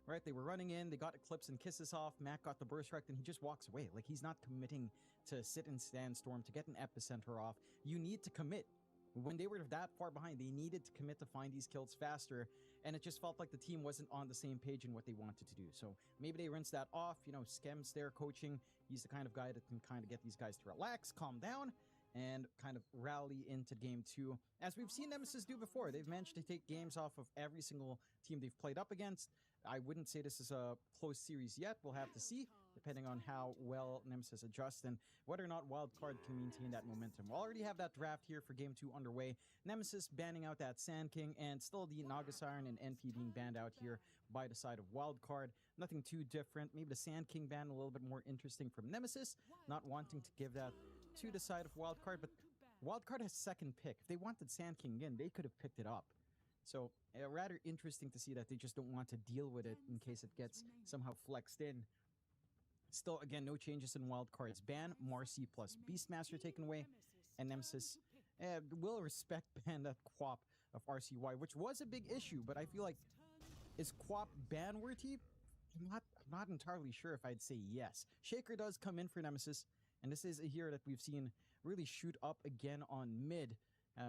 Right, they were running in, they got Eclipse and Kisses off, Mac got the burst wrecked, and he just walks away. Like, he's not committing to sit and stand Storm to get an epicenter off. You need to commit. When they were that far behind, they needed to commit to find these kills faster, and it just felt like the team wasn't on the same page in what they wanted to do. So maybe they rinse that off. Skem's there coaching. He's the kind of guy that can kind of get these guys to relax, calm down, and kind of rally into game 2. As we've seen Nemesis do before, they've managed to take games off of every single team they've played up against. I wouldn't say this is a close series yet. We'll have to see, depending on how well Nemesis adjusts and whether or not Wildcard can maintain that momentum. We'll already have that draft here for game 2 underway. Nemesis banning out that Sand King, and still the Naga Siren and NP being banned out here by the side of Wildcard. Nothing too different. Maybe the Sand King ban a little bit more interesting from Nemesis, not wanting to give that to the side of Wildcard, but Wildcard has second pick. If they wanted Sand King again, they could have picked it up. So rather interesting to see that they just don't want to deal with it in case it gets somehow flexed in. Still, again, no changes in Wildcard's ban. Marcy plus Beastmaster taken away, and Nemesis will respect ban that Quap of RCY, which was a big issue, but I feel like, is Quap ban worthy? I'm not entirely sure if I'd say yes. Shaker does come in for Nemesis, and this is a hero that we've seen really shoot up again on mid,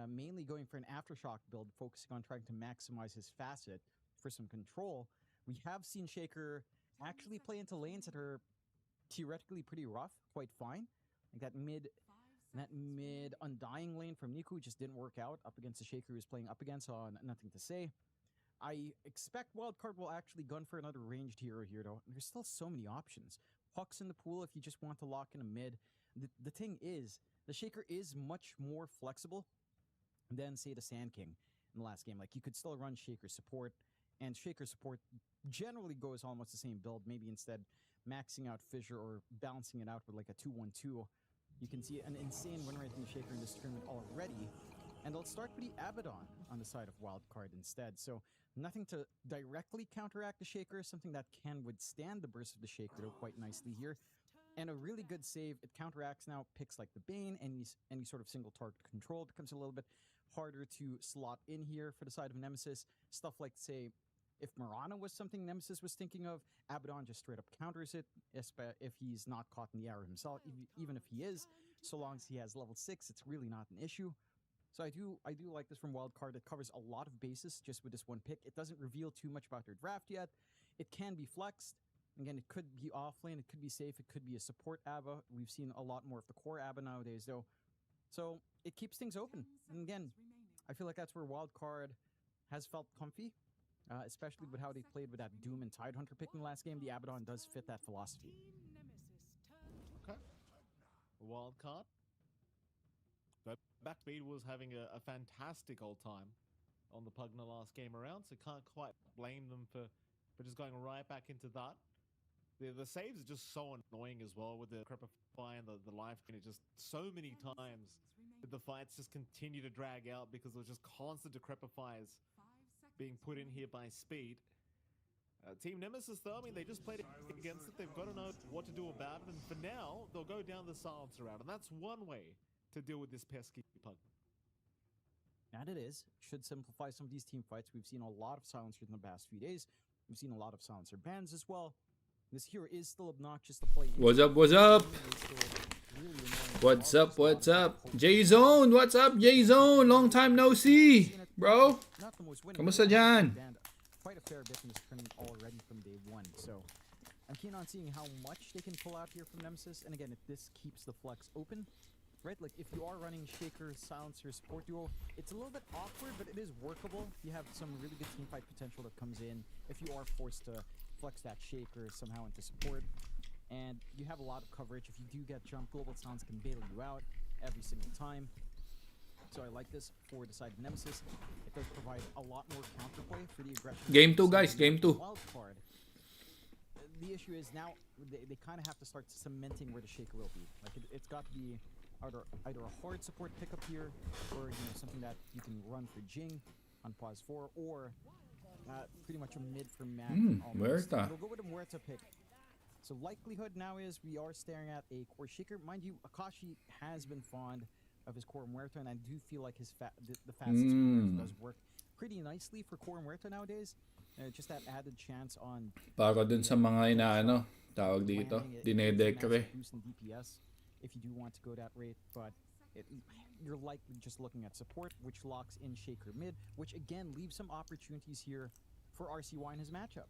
mainly going for an Aftershock build, focusing on trying to maximize his facet for some control. We have seen Shaker actually play into lanes that are theoretically pretty rough, quite fine. Like that mid Undying lane from Niku just didn't work out up against the Shaker he was playing up against, so nothing to say. I expect Wildcard will actually gun for another ranged hero here, though. There's still so many options. Puck's in the pool if you just want to lock in a mid. The thing is, the Shaker is much more flexible than, say, the Sand King in the last game. Like, you could still run Shaker support, and Shaker support generally goes almost the same build, maybe instead maxing out Fissure or balancing it out with like a 2-1-2. You can see an insane win rate from the Shaker in this tournament already, and they'll start with the Abaddon on the side of Wildcard instead. So nothing to directly counteract the Shaker, something that can withstand the burst of the Shaker though quite nicely here. And a really good save. It counteracts now picks like the Bane, any sort of single target control becomes a little bit harder to slot in here for the side of Nemesis. Stuff like, say, if Mirana was something Nemesis was thinking of, Abaddon just straight up counters it, if he's not caught in the arrow himself. Even if he is, so long as he has level 6, it's really not an issue. So I do like this from Wildcard. It covers a lot of bases just with this one pick. It doesn't reveal too much about their draft yet. It can be flexed. Again, it could be offlane, it could be safe, it could be a support ABBA. We've seen a lot more of the core ABBA nowadays, though. So it keeps things open. And again, I feel like that's where Wildcard has felt comfy, especially with how they played with that Doom and Tidehunter pick in the last game. The Abaddon does fit that philosophy. Okay. Wildcard. But Backbeat was having a fantastic old time on the Pug in the last game around, so can't quite blame them for just going right back into that. The saves are just so annoying as well with the Crepify and the life gain. Just so many times the fights just continue to drag out because there's just constant Decrepifies being put in here by Speed. Team Nemesis, though, I mean, they just played against it. They've got to know what to do about it. And for now, they'll go down the silencer route. And that's one way to deal with this pesky Pug. That it is. Should simplify some of these team fights. We've seen a lot of silencers in the past few days. We've seen a lot of silencer bans as well. This hero is still obnoxious to play. What's up? What's up? What's up? What's up? J-Zone! What's up, J-Zone? Long time no see, bro. Kamusta dyan? Quite a fair bit in this tournament already from day one. So I'm keen on seeing how much they can pull out here from Nemesis. And again, if this keeps the flex open, right? Like if you are running Shaker, Silencer, Support Duo, it's a little bit awkward, but it is workable. You have some really good team fight potential that comes in if you are forced to flex that Shaker somehow into support. And you have a lot of coverage. If you do get jumped, Global Silence can bail you out every single time. So I like this for the side of Nemesis. It does provide a lot more counterplay for the aggression. Game 2 guys, game 2. Wildcard. The issue is now they kind of have to start cementing where the Shaker will be. Like it's got to be either a hard support pickup here, or something that you can run for Jing on pause 4, or pretty much a mid for Mac. Muerta. We'll go with a Muerta pick. So likelihood now is we are staring at a core Shaker. Mind you, Akashi has been fond of his core Muerta, and I do feel like his the fast does work pretty nicely for core Muerta nowadays. Just that added chance on Para dun sa mga inaano, tawag dito, dinedekre. boost in DPS if you do want to go that rate, but you're likely just looking at support, which locks in Shaker mid, which again leaves some opportunities here for RCY in his matchup.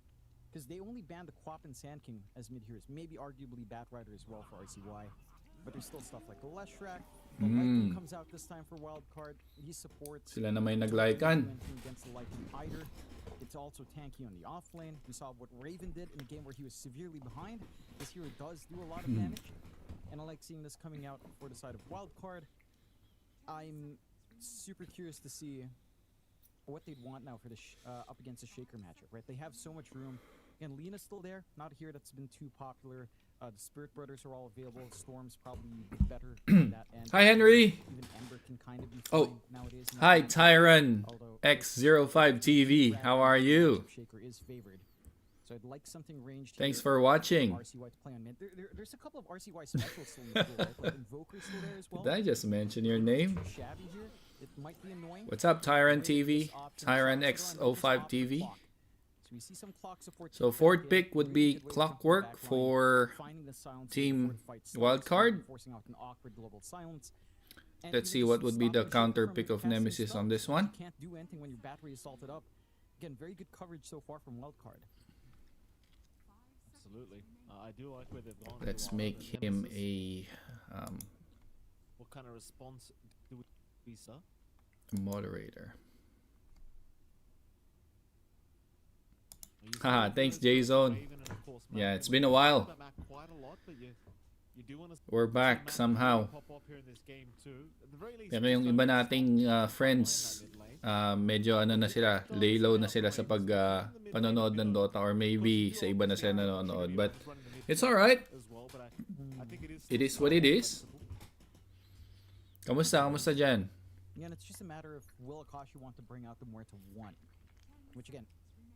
Because they only banned the Quap and Sand King as mid heroes, maybe arguably Batrider as well for RCY, but there's still stuff like the Leshrac. The Lightning comes out this time for Wildcard. He supports. Sila na may naglaikan. Against the Lightning Hider. It's also tanky on the off lane. We saw what Raven did in a game where he was severely behind. This hero does do a lot of damage, and I like seeing this coming out for the side of Wildcard. I'm super curious to see what they'd want now for the up against the Shaker matchup, right? They have so much room. And Lena's still there, not a hero that's been too popular. The Spirit Brothers are all available. Storm's probably better than that end. Hi Henry. Even Ember can kind of be Oh, fine nowadays. hi Tyron X05 TV. How are you? Shaker is favored. So I'd like something ranged. Thanks here for watching. RCY to play on mid. There's a couple of RCY specials still in the pool, right? Like Invoker's still there as well. Did I just mention your name? Too shabby here. It might be annoying. What's up Tyron TV? Tyron X05 TV. So we see some clock support. So fourth pick would be Clockwork for Team Wildcard. Forcing out an awkward global silence. Let's see what would be the counter pick of Nemesis on this one. You can't do anything when your battery is salted up. Again, very good coverage so far from Wildcard. Absolutely. I do like where they've gone. Let's make him a What kind of response do we see? moderator. Haha, thanks J-Zone. Yeah, it's been a while. We're back somehow. Pero yung iba nating friends, medyo ano na sila, lay low na sila sa pag panonood ng Dota, or maybe sa iba na sila nanonood. But it's alright. It is what it is. Kamusta? Kamusta dyan? Yeah, and it's just a matter of will Akashi want to bring out the Muerta 1, which again,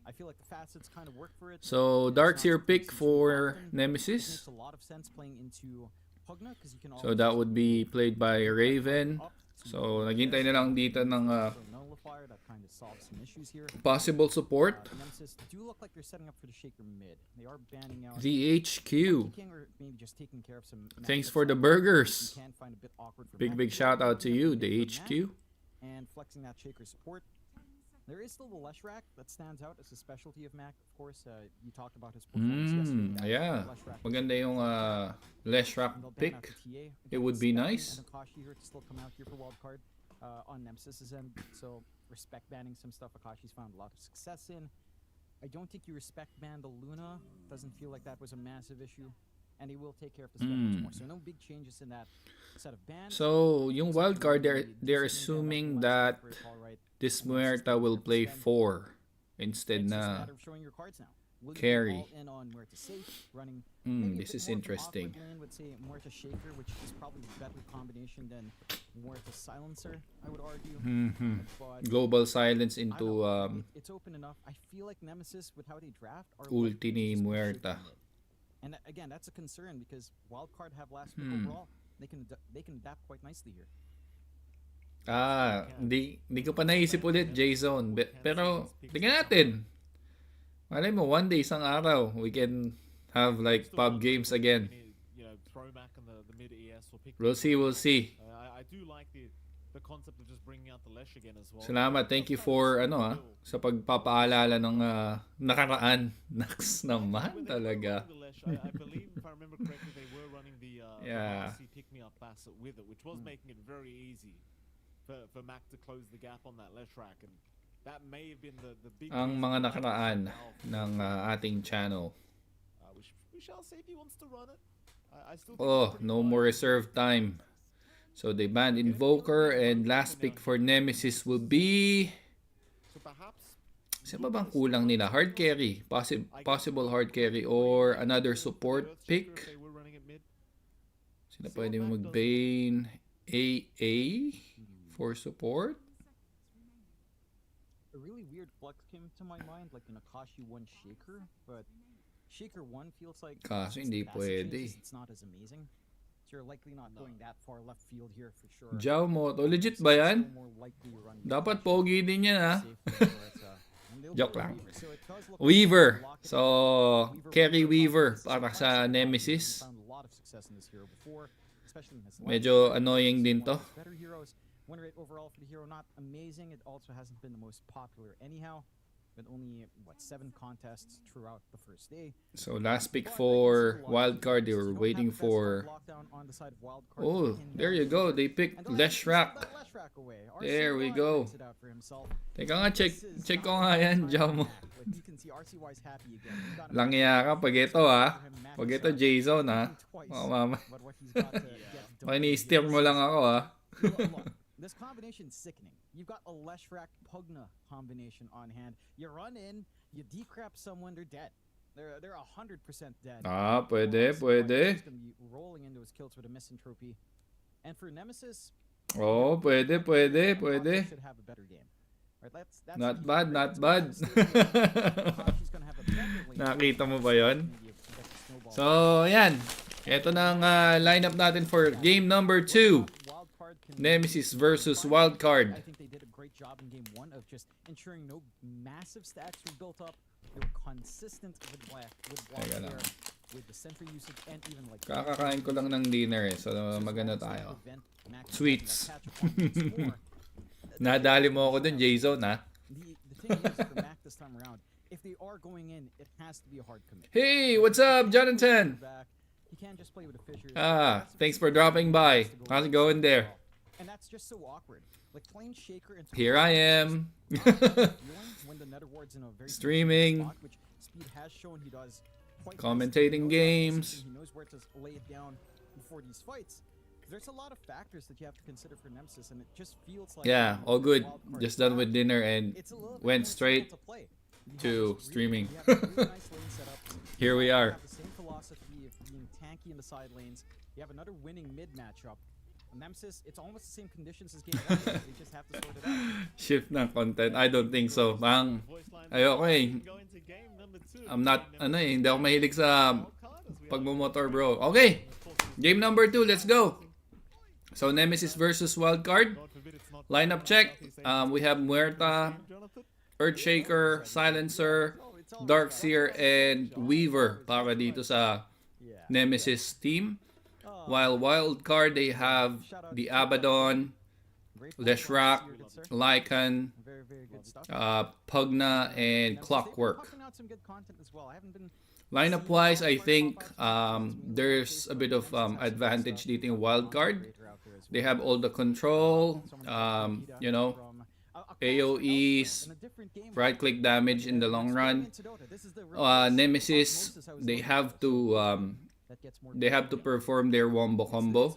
I feel like the facets kind of work for it. So Dark's your pick for Nemesis. Makes a lot of sense playing into Pugna because you can So that would be played by Raven. So naghintay na lang dito ng nullifier that kind of solves some issues here. possible support. Nemesis do look like they're setting up for the Shaker mid. They are banning out The HQ. or maybe just taking care of some Thanks matchups for the that burgers. you can find a bit awkward for Big Mac. shout out to you, the For Mac, HQ. and flexing that Shaker support. There is still the Leshrac that stands out as a specialty of Mac. Of course, you talked about his performance yesterday. Yeah. Leshrac Maganda yung Leshrac and they'll ban out pick. the TA. It would be Spectre nice. And Akashi here to still come out here for Wildcard on Nemesis's end. So respect banning some stuff Akashi's found a lot of success in. I don't think you respect ban the Luna. Doesn't feel like that was a massive issue. And he will take care of the Spectres more. So no big changes in that set of bans. So yung wildcard, they're assuming that this Muerta will play 4 instead na carry. This is interesting. Would say Muerta Shaker, which is probably a better combination than Muerta Silencer, I would argue. But Global silence into it's open enough. I feel like Nemesis, with how they draft, are ulti ni likely to Muerta. shape mid. And again, that's a concern because Wildcard have last pick overall. They can adapt quite nicely here. Hindi ko pa naisip ulit, J-Zone. Pero, tingnan natin. Malay mo, one day, isang araw, we can have like pub games again. We'll see, we'll see. I do like the the concept of just bringing out the Lesh again as well. Salamat, thank you for sa pagpapaalala ng nakaraan. Nax naman talaga. I believe, if I remember correctly, they were running the Yeah. RC pick-me-up basset with it, which was making it very easy for Mac to close the gap on that Lesh rack, and that may have been the big. Ang mga nakaraan ng ating channel. We shall see if he wants to run it. I still think Oh, it's pretty no wide. more reserve time. So they banned Invoker, and last pick for Nemesis will be... So perhaps Saan ba bang kulang nila? Hard carry. Possible hard carry or another support Earthshaker, pick. if they were running it mid. Sino pwede mo mag-bane? AA for support? A really weird flex came to my mind, like an Akashi 1 Shaker, but Shaker 1 feels like Kaso since hindi the passive pwede. changes, it's not as amazing. So you're likely not going that far left field here for sure. Jao Moto. Legit ba yan? More likely you run Dapat Akashi pogi din yan ha. safe there where it's, and they'll Joke go lang. Weaver. So it does look like Weaver. they'll lock it So, in. carry Weaver Weaver para is sa a Nemesis. found a lot of success in this hero before, especially in his Medyo last annoying din to. better heroes. Win rate overall for the hero not amazing. It also hasn't been the most popular anyhow. With only 7 contests throughout the first day. So, last pick But for I can see a lot of Wildcard. They players were who don't waiting have the best for... lockdown on the side of Wildcard Oh, in there you their go. favor. They picked And don't have Lesh to Rack. send that Lesh Rack away. There we RCY go. picks it out for himself. Teka nga, This is check ko not nga the yan, time Jao for mo. Mac, but you can see RCY's happy again. He's got a Langya ka pag ito ha. Pag ito J-Zone ha. twice, Oh, mama. but what he's got to get done Mani-steer mo lang ako ha. Look, this combination is sickening. You've got a Leshrac Pugna combination on hand. You run in, you decrap someone, they're dead. They're 100% dead. Ah, pwede, He's pwede. gonna be rolling into his kills with a misanthropy. And for Nemesis, Oh, pwede, pwede, Akashi pwede. should have a better game. Right, that's Not the key. bad, Right, not let's bad. go to the stadium. Akashi's gonna have a better lane. Nakita mo ba yun? Maybe if he gets the snowball. So, yan. Ito na ang lineup natin for game number 2. Wildcard can- Nemesis versus I Wildcard. think they did a great job in game 1 of just ensuring no massive stacks were built up. They were consistent with block Teka lang. there, with the sentry usage and even like Kakakain ko lang ng dinner eh. So, maganda tayo. Sweets. Nadali mo ako dun, J-Zone ha. The thing is for Mac this time around, if they are going in, it has to be a hard commit. Hey, what's up, Jonathan? Back, he can't just play with the Fissures. Thanks for dropping by. How's it going there? And that's just so awkward. Like playing Shaker into Here I am. when the Nether Ward's in a very Streaming. spot, which Speed has shown he does quite Commentating nicely. He knows games. He knows where to lay it down before these fights. There's a lot of factors that you have to consider for Nemesis, and it just feels like Yeah, all good. Wildcard Just done with style, dinner and it's a little bit went more straight difficult to play. You to have this really- streaming. you have really nice lane setups. Here we You are. have the same philosophy of being tanky in the side lanes. You have another winning mid matchup. Nemesis, it's almost the same conditions as game 1. They just have to sort it out. Shift ng content. I don't think so. Bang. Ayoko eh. I'm not, hindi ako mahilig sa pagmumotor bro. Okay. Game number 2. Let's go. So, Nemesis versus Wildcard. Lineup check. We have Muerta, Earthshaker, Silencer, Darkseer, and Weaver para dito sa Yeah. Nemesis team. While Wildcard, they have the Abaddon, Great Leshrac, here, good sir. Lycan, Very, very good stuff. Pugna, and Nemesis, they've been Clockwork. pumping out some good content as well. I haven't been Lineup wise, I think there's a bit of advantage dito in Wildcard. They have all the control, AoEs, right click damage in the long run. Nemesis, they have to perform their wombo combo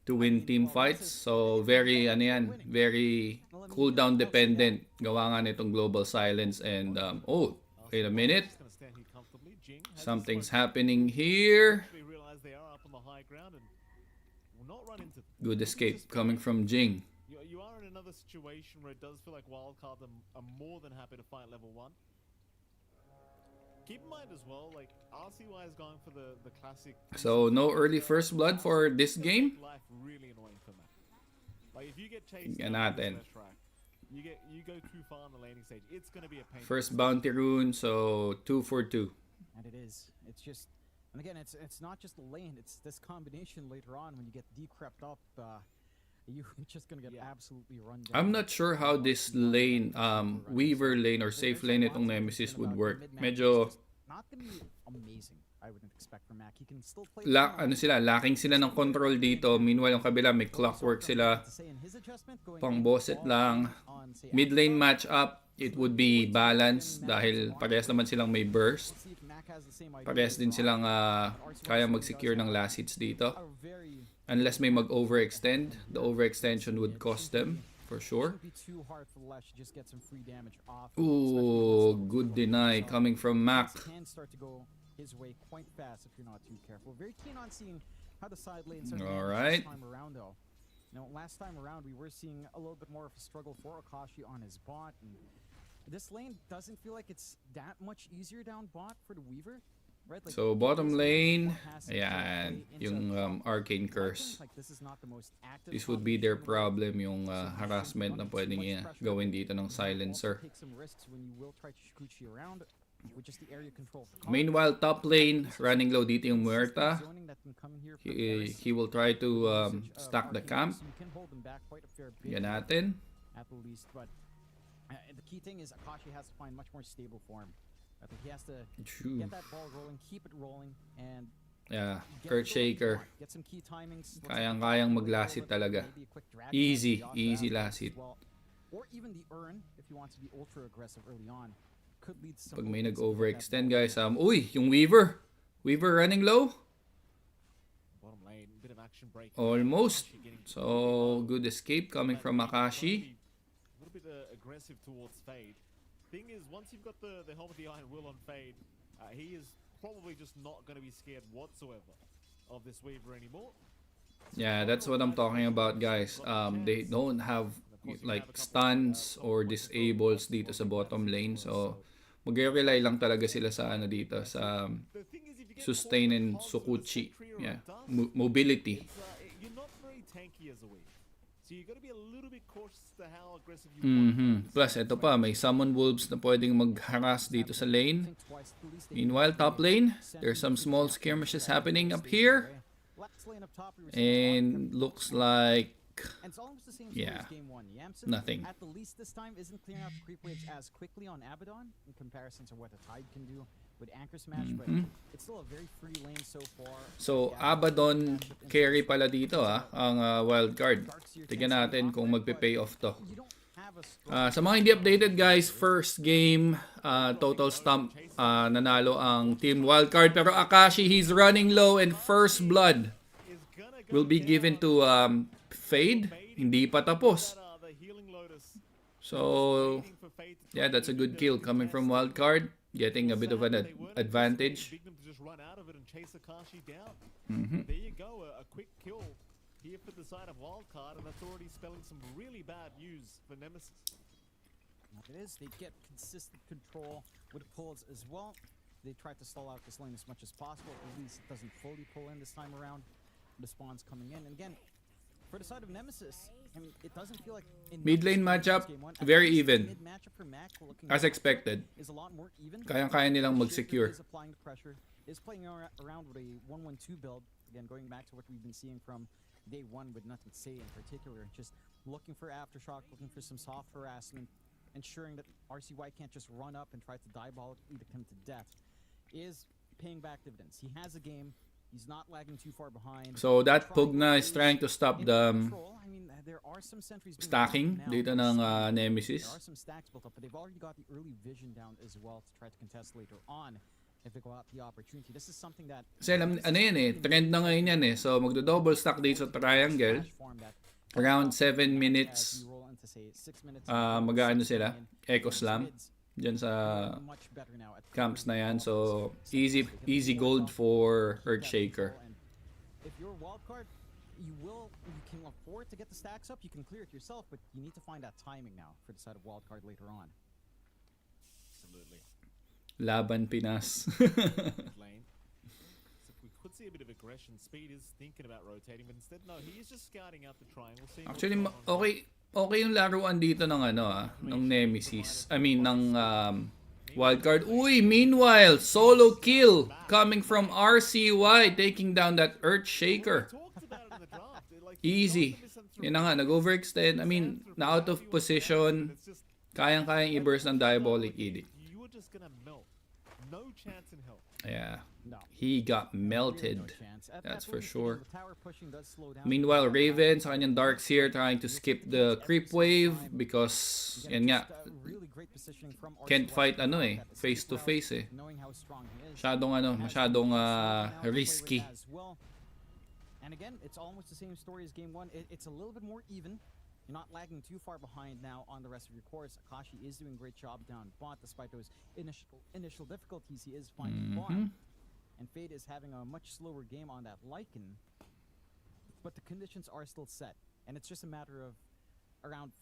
to win team fights. So very very cooldown dependent. Gawa nga nitong global silence and oh, wait a minute. Something's happening here. Good escape coming from Jing. You are in another situation where it does feel like Wildcard are more than happy to fight level 1. Keep in mind as well, like RCY is going for the classic. So no early first blood for this game. Life really annoying for Mac. Like if you get chased Tingnan down with natin. this track, you go too far on the laning stage. It's gonna be a pain. First bounty rune, so 2 for 2. And it is. It's just, and again, it's not just the lane. It's this combination later on when you get decrept up. you're just gonna get Yeah. absolutely run down. I'm not sure how this lane, Weaver lane or safe lane itong Nemesis would work. Medyo Not gonna be amazing. I wouldn't expect from Mac. He can still play. lacking sila ng control dito. Meanwhile, yung kabila may clockwork sila. Pang bosset lang. Mid lane matchup, it would be balanced dahil parehas naman silang may burst. Parehas din silang kaya mag-secure ng last hits dito. Unless may mag-overextend, the overextension would cost them for sure. Ooh, good deny coming from Mac. Can start to go his way quite fast if you're not too careful. Very keen on seeing how the side lanes are All managed right. this time around, though. Now, last time around, we were seeing a little bit more of a struggle for Akashi on his bot, and this lane doesn't feel like it's that much easier down bot for the Weaver. Right? Like, So bottom lane, has to ayan, play into yung Arcane Curse. like this is not the most active This would be their combination in the world. problem, yung harassment na pwedeng gawin dito ng silencer. Take some risks when you will try to Shikuchi around with just the area control. For Meanwhile, top lane, running low dito yung Muerta. He will try to stack the camp. Yan natin. At the least, but the key thing is Akashi has to find much more stable form. I think he has to get that ball rolling, keep it rolling, and Yeah, get Kurt the Shaker. get some key timings. Kayang-kayang mag-last hit talaga. Maybe a quick drag Easy, down easy the last as hit. well. Or even the urn, if you want to be ultra aggressive early on, could lead to some Pag may opens to get that nag-overextend ball. guys, uy, yung Weaver. Weaver running low. Bottom lane, bit of action break. Almost. Akashi getting So, good escape coming from Akashi. A little bit aggressive towards Fade. Thing is, once you've got the helmet of the Iron Will on Fade, he is probably just not going to be scared whatsoever of this Weaver anymore. Yeah, that's what I'm talking about guys. They don't have like stuns or disables dito sa bottom lane. So, mag-rely lang talaga sila sa ano dito, sa The thing is, if you get sustain caught and with a constant Sukuchi. Sentry or a Yeah, Dust, mobility. you're not very tanky as a Weaver. So you got to be a little bit cautious to how aggressive you want to play this Plus, game. ito pa, may summon wolves na pwedeng mag-harass dito sa lane. Meanwhile, top lane, there's some small skirmishes happening up here. And looks like And it's almost the same story yeah, as game one. Yamsen, nothing. at the least this time, isn't clearing out the creep waves as quickly on Abaddon in comparison to what the Tide can do with Anchor Smash, but it's still a very free lane so far. So, Yeah, Abaddon matchup and carry pala dito ang wildcard. Darkseer Tignan tends to be natin kung off-red, magpe-pay but off to. you don't have a strong Sa mga hindi updated guys, first game, total stump, nanalo ang Team Wildcard. Pero Akashi, he's running low and first blood Is gonna go will be down. given to Fade. Hindi pa tapos. The healing Lotus. So, Waiting for Fade to yeah, try that's a to good do kill the coming from best. Wildcard. Getting a bit of an Sad they weren't advantage. expecting Big Nim to just run out of it and chase Akashi down. Mhm. There you go, a quick kill here for the side of Wildcard, and that's already spelling some really bad news for Nemesis. It is. They get consistent control with pulls as well. They try to stall out this lane as much as possible. At least it doesn't fully pull in this time around. The spawn's coming in. And again, for the side of Nemesis, I mean, it doesn't feel like... in Mid lane Nemesis matchup, game one, at very least even. mid matchup for Mac, we're looking As at expected. is a lot more even. Kayang-kaya nilang Shaker mag-secure. Is applying the pressure, is playing around with a 1-1-2 build. Again, going back to what we've been seeing from day one with nothing to say in particular. Just looking for aftershock, looking for some soft harassment, ensuring that RCY can't just run up and try to diabolically him to death, is paying back dividends. He has a game. He's not lagging too far behind. So that Pugna is trying to stop In the control, I mean, there are some sentries being stacking built now. dito We're ng seeing Nemesis. there are some stacks built up, but they've already got the early vision down as well to try to contest later on if they go out the opportunity. This is something that Kasi alam, ano yan eh, trend na ngayon yan eh. So magdo-double stack dito sa triangle. Smash form that Around 7 as minutes, you roll into, say, 6 minutes, mag-aano 6 sila, million, Echo those Slam. mids Dyan sa are much better now at camps na clearing yan. the ball. So easy gold for Earthshaker. And if you're a wild card, you can afford to get the stacks up. You can clear it yourself, but you need to find that timing now for the side of wild card later on. Absolutely. Laban Pinas. Lane. So we could see a bit of aggression. Speed is thinking about rotating, but instead, no, he is just scouting out the triangle. Seeing what's Actually, going on. okay yung laruan dito ng ng Nemesis. I mean, ng Wildcard. Uy, meanwhile, solo kill coming from RCY taking down that Earthshaker. Talked about it in the draft. Like, Easy. Yun na nga, nag-overextend. I mean, na out of position. Kayang-kayang i-burst ng Diabolic Edict. You were just gonna melt. No chance in hell. Yeah. No. He got Really melted. no chance. That's At for least, sure. the tower pushing does slow down. Meanwhile, Raven sa kanyang Darks here trying to skip the creep wave because yan nga, Really great positioning from can't RCY fight to ano block eh, that face to escape face route, eh. knowing how strong he is. Masyadong risky. As well. And again, it's almost the same story as game one. It's a little bit more even. You're not lagging too far behind now on the rest of your course. Akashi is doing a great job down bot despite those initial difficulties he is finding farm. And Fade is having a much slower game on that Lycan. But the conditions are still set. And it's just a matter of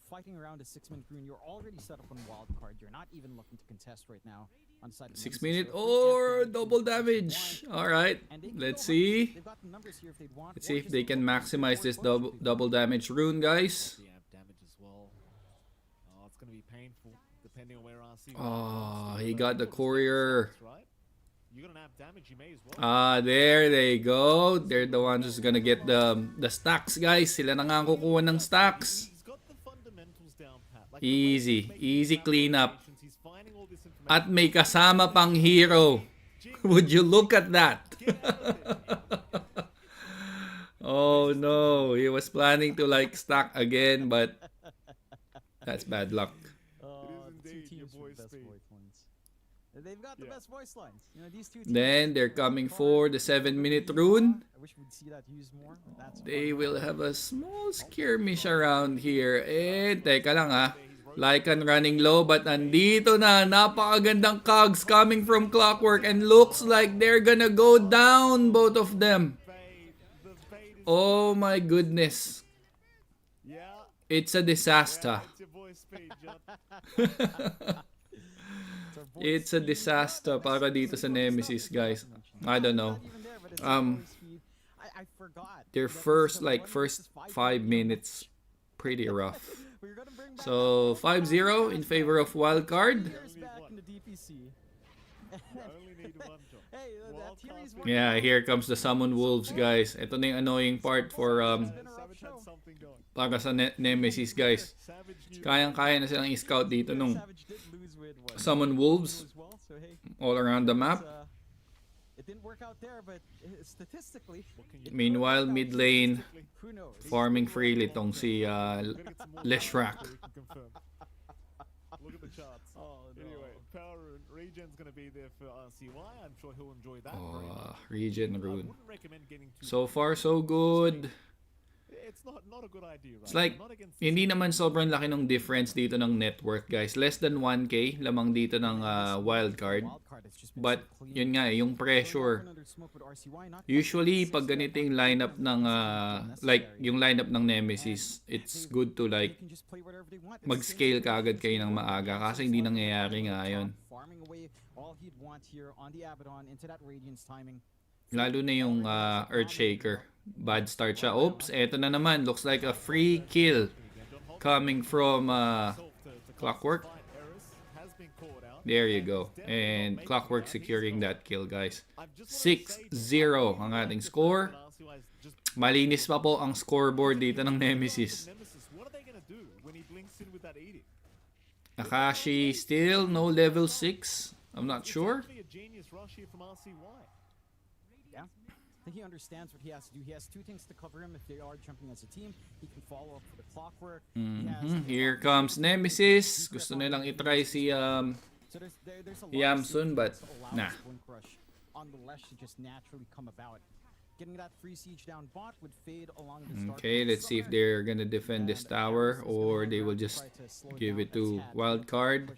fighting around a 6-minute rune. You're already set up on Wildcard. You're not even looking to contest right now on the side of 6 Nemesis. minute So if they or can't get double into the damage. position Alright, and they can let's go see. They've got the numbers here if they'd want, Let's or see if just they can look maximize for this push if they double damage rune, guys. The amp damage as well. Oh, it's gonna be painful depending on where RC. Oh, he got the courier. Right? You got an amp damage, you may as well. Ah, there they go. They're the ones who's gonna get the stacks, guys. Sila na nga ang kukuha ng stacks. He's got the fundamentals down pat. Like, Easy. Easy cleanup. He's finding all this information. At may kasama pang hero. Would you look at that? Oh no, he was planning to like stack again, but that's bad luck. It is two indeed your teams with boy's the best speed. voice lines. They've got the Yeah. best voice lines. You know, these two teams. Then they're coming for the 7-minute rune. I wish we'd see that used more. But that's They fun. will have a small skirmish around here. Eh, teka lang ha. Lycan running low, but andito na. Napakagandang cogs coming from Clockwork and looks like they're gonna go down, both of them. Fade. The fade is. Oh my goodness. Yeah. It's a disaster. It's your boy's speed, John. It's our voice It's a speed. disaster para dito sa Nemesis, guys. I don't know. Not even there, but it's our voice speed. I forgot. Their that this first is a one first versus 5 game. minutes pretty rough. We're gonna bring back So 5-0 in favor of Wildcard. There's back in the DPC. You only need one, John. Hey, that Wild theory's card. working. Yeah, here comes the summon wolves, guys. Ito na yung annoying part for Been a rough Savage show. had something going. para sa Nemesis, guys. Savage knew. Kayang-kaya na silang i-scout dito nung Savage did lose with what? summon wolves As well, so hey, all around the it's, map. it didn't work out there, but statistically, What can you it Meanwhile, could work out mid lane, statistically. Who knows? farming freely tong si Gotta get some more Leshrac. data so we can confirm. Look at the charts. Oh no. Anyway, power and regen's gonna be there for RCY. I'm sure he'll enjoy that. Oh, very much. regen I rune. wouldn't recommend getting too. So far, so good. It's not a good idea, right? It's like, Not against hindi naman sobrang laki ng difference dito ng net worth, guys. Less than 1k lamang dito ng wildcard. Wildcard has just been But, so clean. yun nga, yung pressure. Under smoke with RCY, not Usually, quite pag consistent, ganito yung but lineup ng, like, necessary. yung lineup ng Nemesis, it's good to, like, They can just play whatever they want. It's mag-scale the same ka agad thing kayo ng as maaga Wildcard. kasi hindi nangyayari nga yun. Farming away all he'd want here on the Abaddon into that Radiance timing. Lalo na yung Earthshaker. Bad start siya. Oops, eto na naman. Looks like a free kill coming from Clockwork. There you go. And Clockwork securing that kill, guys. 6-0 ang ating score. Malinis pa po ang scoreboard dito ng Nemesis. What are they gonna do when he blinks in with that edict? Akashi still no level 6. I'm not sure. It's actually a genius rush here from RCY. Yeah. I think he understands what he has to do. He has two things to cover him if they are jumping as a team. He can follow up for the Clockwork. He has the Here Clockwork. comes Nemesis. Gusto nilang itry si So there's a lot of Yamsun, safety but that allows nah. Blink Rush on the Lesh to just naturally come about. Getting that free siege down bot would fade along the start. Okay, let's see if they're gonna defend this tower or they will just give it to Wildcard.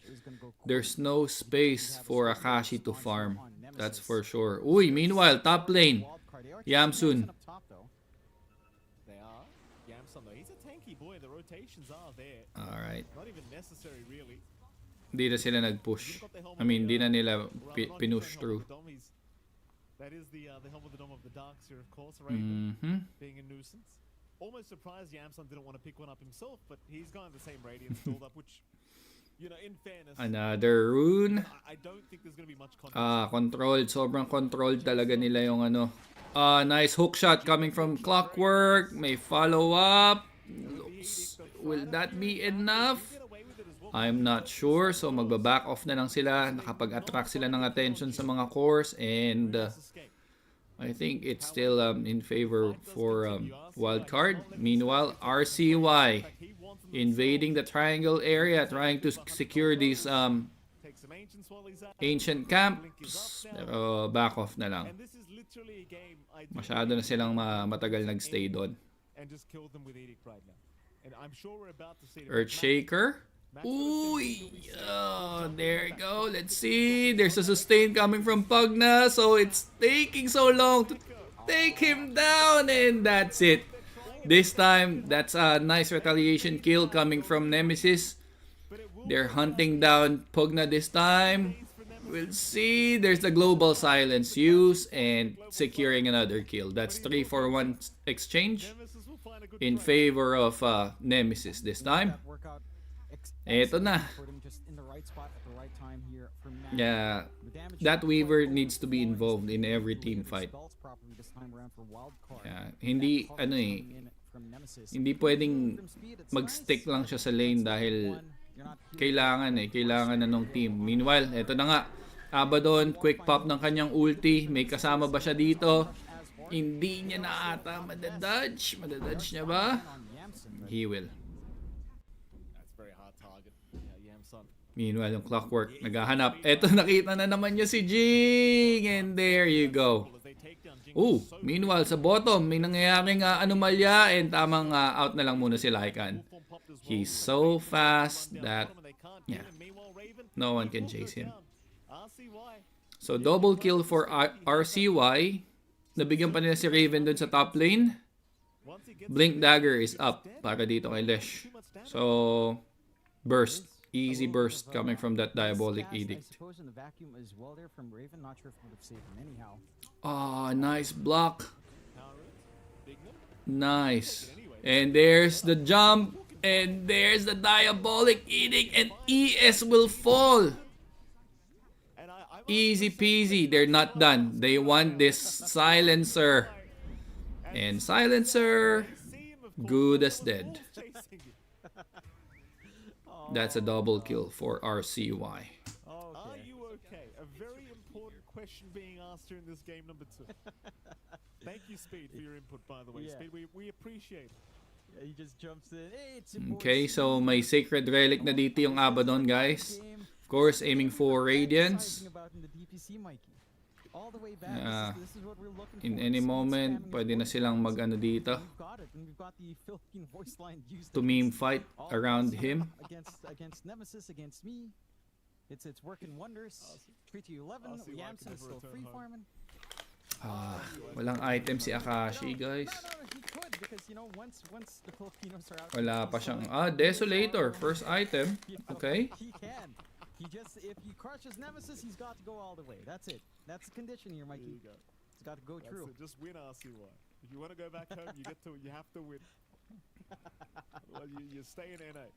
There's no space for Akashi to farm. That's for sure. Uy, meanwhile, top lane. Yamsun. They are. Yamsun though, he's a tanky boy. The rotations are there. Alright. Not even necessary really. Di na sila nag-push. I mean, di na nila pinush through. That is the helm of the Dome of the Darks here, of course, right? Being a nuisance. Almost surprised Yamsun didn't want to pick one up himself, but he's got the same radiance build up, which, you know, in fairness, Another rune. I don't think there's gonna be much context. Controlled. Sobrang controlled talaga nila yung ano. Nice hook shot coming from Clockwork. May follow up. Will that be enough? I'm not sure. So magba-back off na lang sila. Nakapag-attract sila ng attention sa mga cores. And I think it's still in favor for Wildcard. Meanwhile, RCY invading the triangle area, trying to secure these ancient camps. Pero back off na lang. Masyado na silang matagal nagstay doon. Earthshaker. Uy! Oh, there you go. Let's see. There's a sustain coming from Pugna. So it's taking so long to take him down. And that's it. This time, that's a nice retaliation kill coming from Nemesis. They're hunting down Pugna this time. We'll see. There's the global silence use and securing another kill. That's 3-for-1 exchange in favor of Nemesis this time. Eto na. Yeah, that Weaver needs to be involved in every team fight. Yeah, hindi hindi pwedeng mag-stick lang siya sa lane dahil kailangan na nung team. Meanwhile, eto na nga. Abaddon, quick pop ng kanyang ulti. May kasama ba siya dito? Hindi niya na ata madadodge. Madadodge niya ba? He will. Meanwhile, yung clockwork naghahanap. Eto, nakita na naman niya si Jing. And there you go. Oh, meanwhile, sa bottom, may nangyayaring anomalya. And tamang out na lang muna si Lycan. He's so fast that, yeah, no one can chase him. So, double kill for RCY. Nabigyan pa nila si Raven dun sa top lane. Blink Dagger is up para dito kay Lesh. So, burst. Easy burst coming from that Diabolic Edict. Ah, nice block. Nice. And there's the jump. And there's the Diabolic Edict. And ES will fall. Easy peasy. They're not done. They want this silencer. And silencer, good as dead. That's a double kill for RCY. Are you okay? A very important question being asked here in this game number 2. Thank you, Speed, for your input, by the way. Yeah. Speed, we appreciate it. Yeah, he just jumps in. Hey, it's Okay, so may Sacred Relic na dito yung Abaddon, guys. Of course, aiming for Radiance. In any moment, pwede na silang mag-ano dito. To meme fight around him. Against Nemesis, against me. It's working wonders. 3-11. Yamson is still free farming. Walang item si Akashi, guys. No, he could because once the Filipinos are out. Wala pa siyang Desolator, first item. Okay. He can. If he crushes Nemesis, he's got to go all the way. That's it. That's the condition here, Mikey. There you go. He's got to go through. It. Just win RCY. If you want to go back home, you have to win. Well, you stay in NA.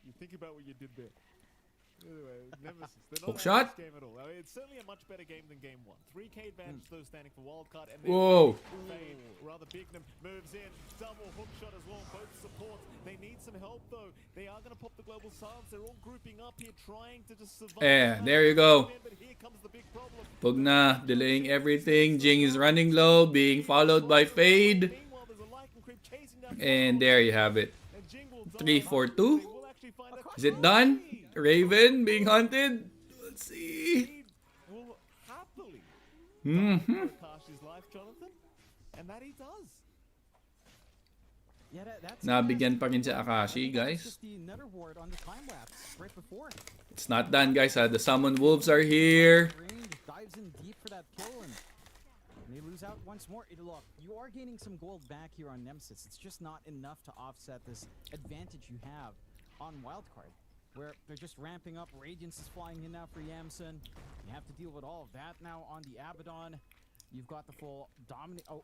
You think about what you did there. Anyway, Nemesis. They're not Hook shot. game at all. I mean, it's certainly a much better game than game 1. 3K advantage though, standing for Wildcard. And Whoa. Rather Bignum moves in. Double hook shot as well. Both supports. They need some help though. They are going to pop the global silence. They're all grouping up here, trying to just survive. There you go. But here comes the big problem. Pugna delaying everything. Jing is running low, being followed by Fade. Meanwhile, there's a Lycan creep chasing down. And there you have it. And Jing will 3-4-2. We'll actually find out. Is it done? Raven being hunted. Let's see. Will happily Kashi's life, Jonathan, and that he does. Yeah, that's Nabigyan pa rin si Akashi, guys. just the nether ward on the time lapse right before. It's not done, guys. The Summon Wolves are here. Range dives in deep for that kill and they lose out once more. Look, you are gaining some gold back here on Nemesis. It's just not enough to offset this advantage you have on Wildcard, where they're just ramping up. Radiance is flying in now for Yamson. You have to deal with all of that now on the Abaddon. You've got the full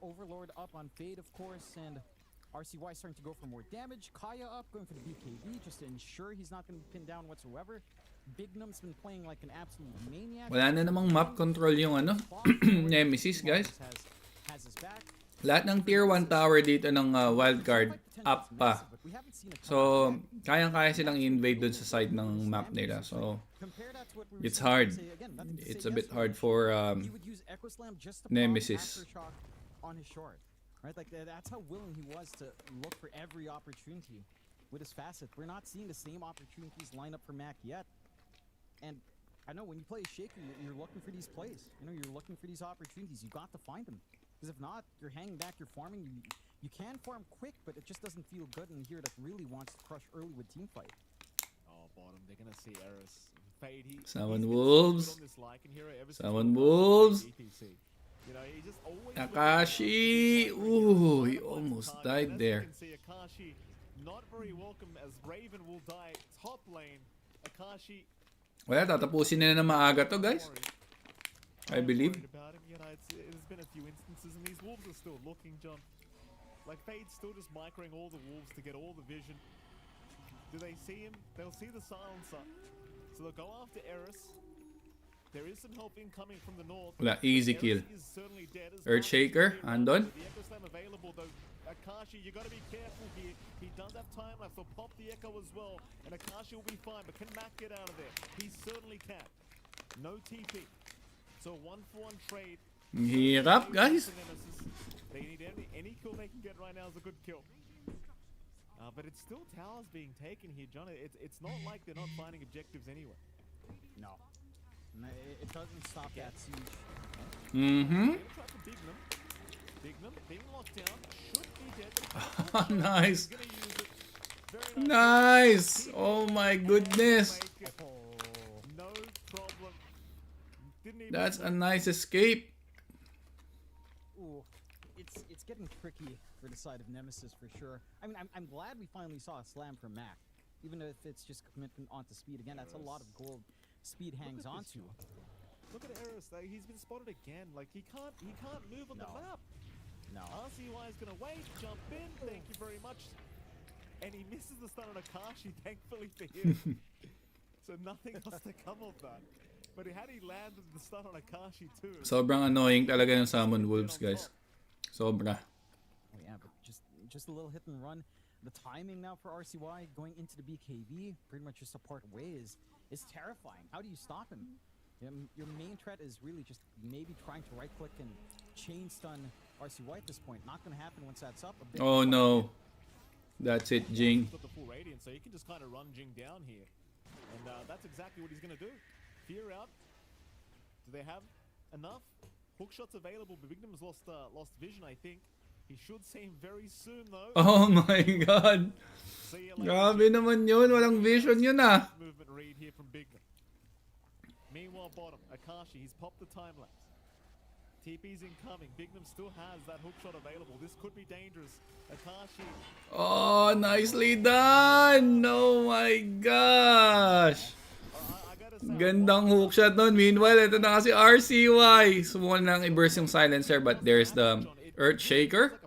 Overlord up on Fade, of course, and RCY starting to go for more damage. Kaya up, going for the BKB just to ensure he's not going to be pinned down whatsoever. Bignum's been playing like an absolute maniac. Wala na namang map control yung Nemesis, guys. Has his back. Lahat ng tier 1 tower dito ng wildcard up pa. So, kayang-kaya silang invade dun sa side ng map nila. So, it's hard. It's a bit hard for Nemesis. On his short, right? Like that's how willing he was to look for every opportunity with his facet. We're not seeing the same opportunities line up for Mac yet. And I know when you play a Shaker, you're looking for these plays. You know, you're looking for these opportunities. You got to find them. Because if not, you're hanging back, you're farming. You can farm quick, but it just doesn't feel good in here that really wants to crush early with team fight. Oh, bottom, they're gonna see Eris. Fade, Summon wolves. Summon wolves. You know, he just always Akashi. Ooh, he almost died there. You can see Akashi not very welcome as Raven will die top lane. Akashi. Wala, tatapusin nila na maaga to, guys. I believe. About him. You know, there's been a few instances, and these wolves are still looking, John. Like Fade's still just microing all the wolves to get all the vision. Do they see him? They'll see the silencer, so they'll go after Eris. There is some help incoming from the north. Wala, easy kill. Earthshaker, andon. The Echo Slam available though. Akashi, you gotta be careful here. He does have time left, so pop the Echo as well. And Akashi will be fine, but can Mac get out of there? He certainly can. No TP. So 1-for-1 trade. Hirap, guys. They need any kill they can get right now is a good kill. But it's still towers being taken here, John. It's not like they're not finding objectives anyway. No. It doesn't stop that siege. Mm-hmm. Bignum being locked down, should be dead. Nice. Nice. Oh my goodness. No problem. That's a nice escape. Ooh, it's getting tricky for the side of Nemesis for sure. I mean, I'm glad we finally saw a slam from Mac, even if it's just commitment onto speed. Again, that's a lot of gold speed hangs onto. Look at Eris, though. He's been spotted again. Like he can't move on the map. No. RCY is gonna wait, jump in. Thank you very much. And he misses the stun on Akashi, thankfully for him. So nothing else to come of that. But had he landed the stun on Akashi too. Sobrang annoying talaga ng summon wolves, guys. Sobra. Oh yeah, but just a little hit and run. The timing now for RCY going into the BKB, pretty much just support ways, is terrifying. How do you stop him? Your main threat is really just maybe trying to right click and chain stun RCY at this point. Not going to happen once that's up. Oh no. That's it, Jing. He's got the full radiance, so you can just kind of run Jing down here. And that's exactly what he's going to do. Fear out. Do they have enough? Hook shots available, but Bignum's lost vision, I think. He should see him very soon, though. Oh my god. Grabe naman yun. Walang vision yun ah. Movement read here from Bignum. Meanwhile, bottom, Akashi, he's popped the time lapse. TP's incoming. Bignum still has that hook shot available. This could be dangerous. Akashi. Oh, nicely done. Oh my gosh. Gandang hook shot nun. Meanwhile, ito na kasi RCY. Subukan lang i-burst yung silencer, but there's the Earthshaker.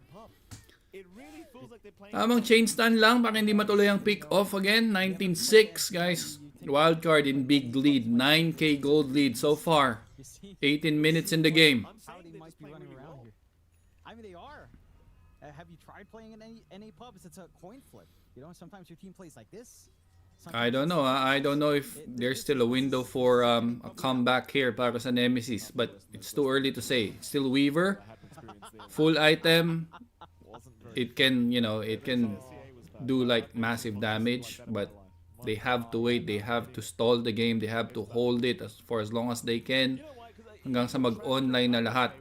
Tamang chain stun lang para hindi matuloy ang pick off again. 19-6, guys. Wildcard in big lead. 9k gold lead so far. 18 minutes in the game. How they might be running around here. I mean, they are. Have you tried playing in any pubs? It's a coin flip. You know, sometimes your team plays like this. I don't know. I don't know if there's still a window for a comeback here para sa Nemesis, but it's too early to say. Still Weaver, full item. It can, you know, it can do like massive damage, but they have to wait. They have to stall the game. They have to hold it for as long as they can hanggang sa mag-online na lahat.